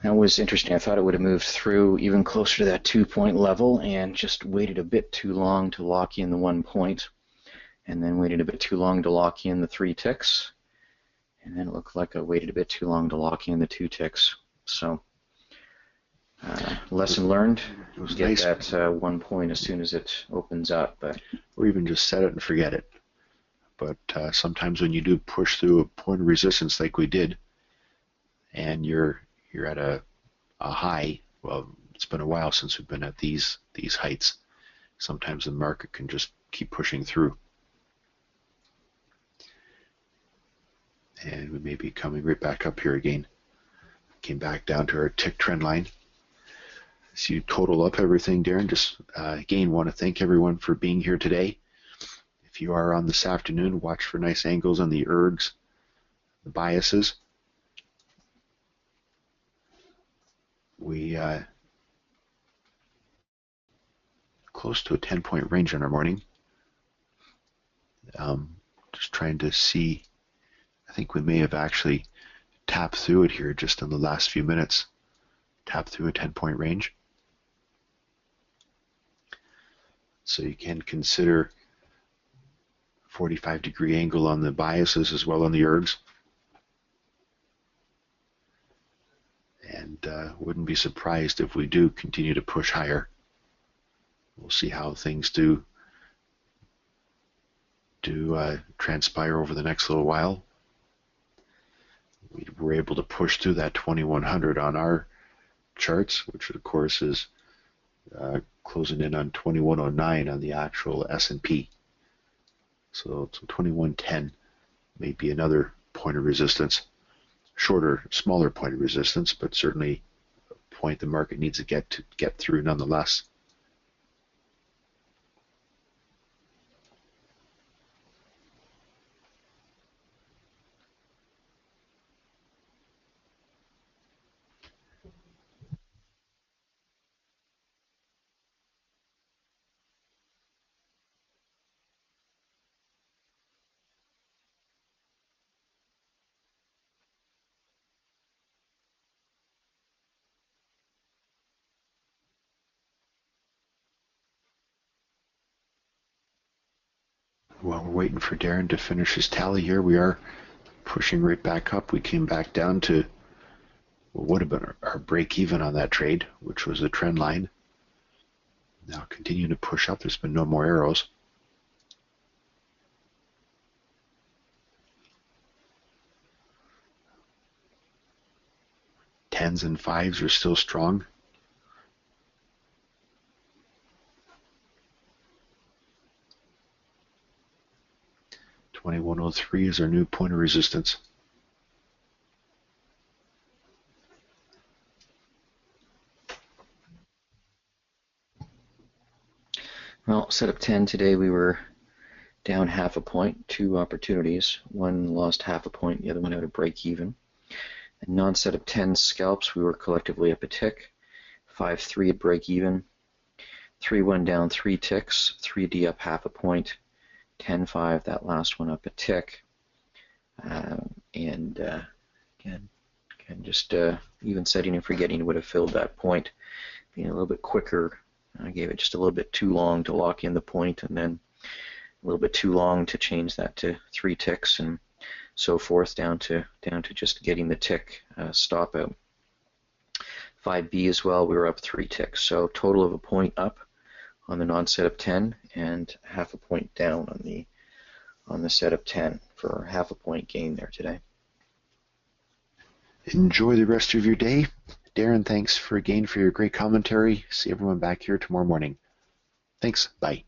That was interesting. I thought it would have moved through even closer to that 2-point level and just waited a bit too long to lock in the 1 point, and then waited a bit too long to lock in the 3 ticks, and then it looked like I waited a bit too long to lock in the 2 ticks. So lesson learned. It was get nice. that 1 point as soon as it opens up. Or even just set it and forget it. But sometimes when you do push through a point of resistance like we did, and you're at a high, well, it's been a while since we've been at these heights. Sometimes the market can just keep pushing through. And we may be coming right back up here again. Came back down to our tick trend line. So you total up everything, Darren. Just again, want to thank everyone for being here today. If you are on this afternoon, watch for nice angles on the ergs, the biases. We close to a 10-point range on our morning. Just trying to see. I think we may have actually tapped through it here just in the last few minutes. Tapped through a 10-point range. So you can consider 45-degree angle on the biases as well on the ergs. And wouldn't be surprised if we do continue to push higher. We'll see how things do transpire over the next little while. We were able to push through that 2100 on our charts, which of course is closing in on 2109 on the actual S&P. So 2110 may be another point of resistance. Shorter, smaller point of resistance, but certainly a point the market needs to get through nonetheless. While we're waiting for Darren to finish his tally here, we are pushing right back up. We came back down to what would have been our break even on that trade, which was a trend line. Now continuing to push up. There's been no more arrows. Tens and fives are still strong. $21.03 is our new point of resistance. Well, setup 10 today we were down half a point, two opportunities. One lost half a point, the other one had a break even. And non-setup 10 scalps, we were collectively up a tick. 5-3 at break even. 3-1 down 3 ticks. 3D up half a point. 10-5, that last one up a tick. Again, just even setting and forgetting would have filled that point. Being a little bit quicker, I gave it just a little bit too long to lock in the point, and then a little bit too long to change that to 3 ticks, and so forth down to just getting the tick stop out. 5B as well, we were up 3 ticks, so total of a point up on the non-setup 10 and half a point down on the setup 10 for half a point gain there today. Enjoy the rest of your day. Darren, thanks for your great commentary. See everyone back here tomorrow morning. Thanks. Bye.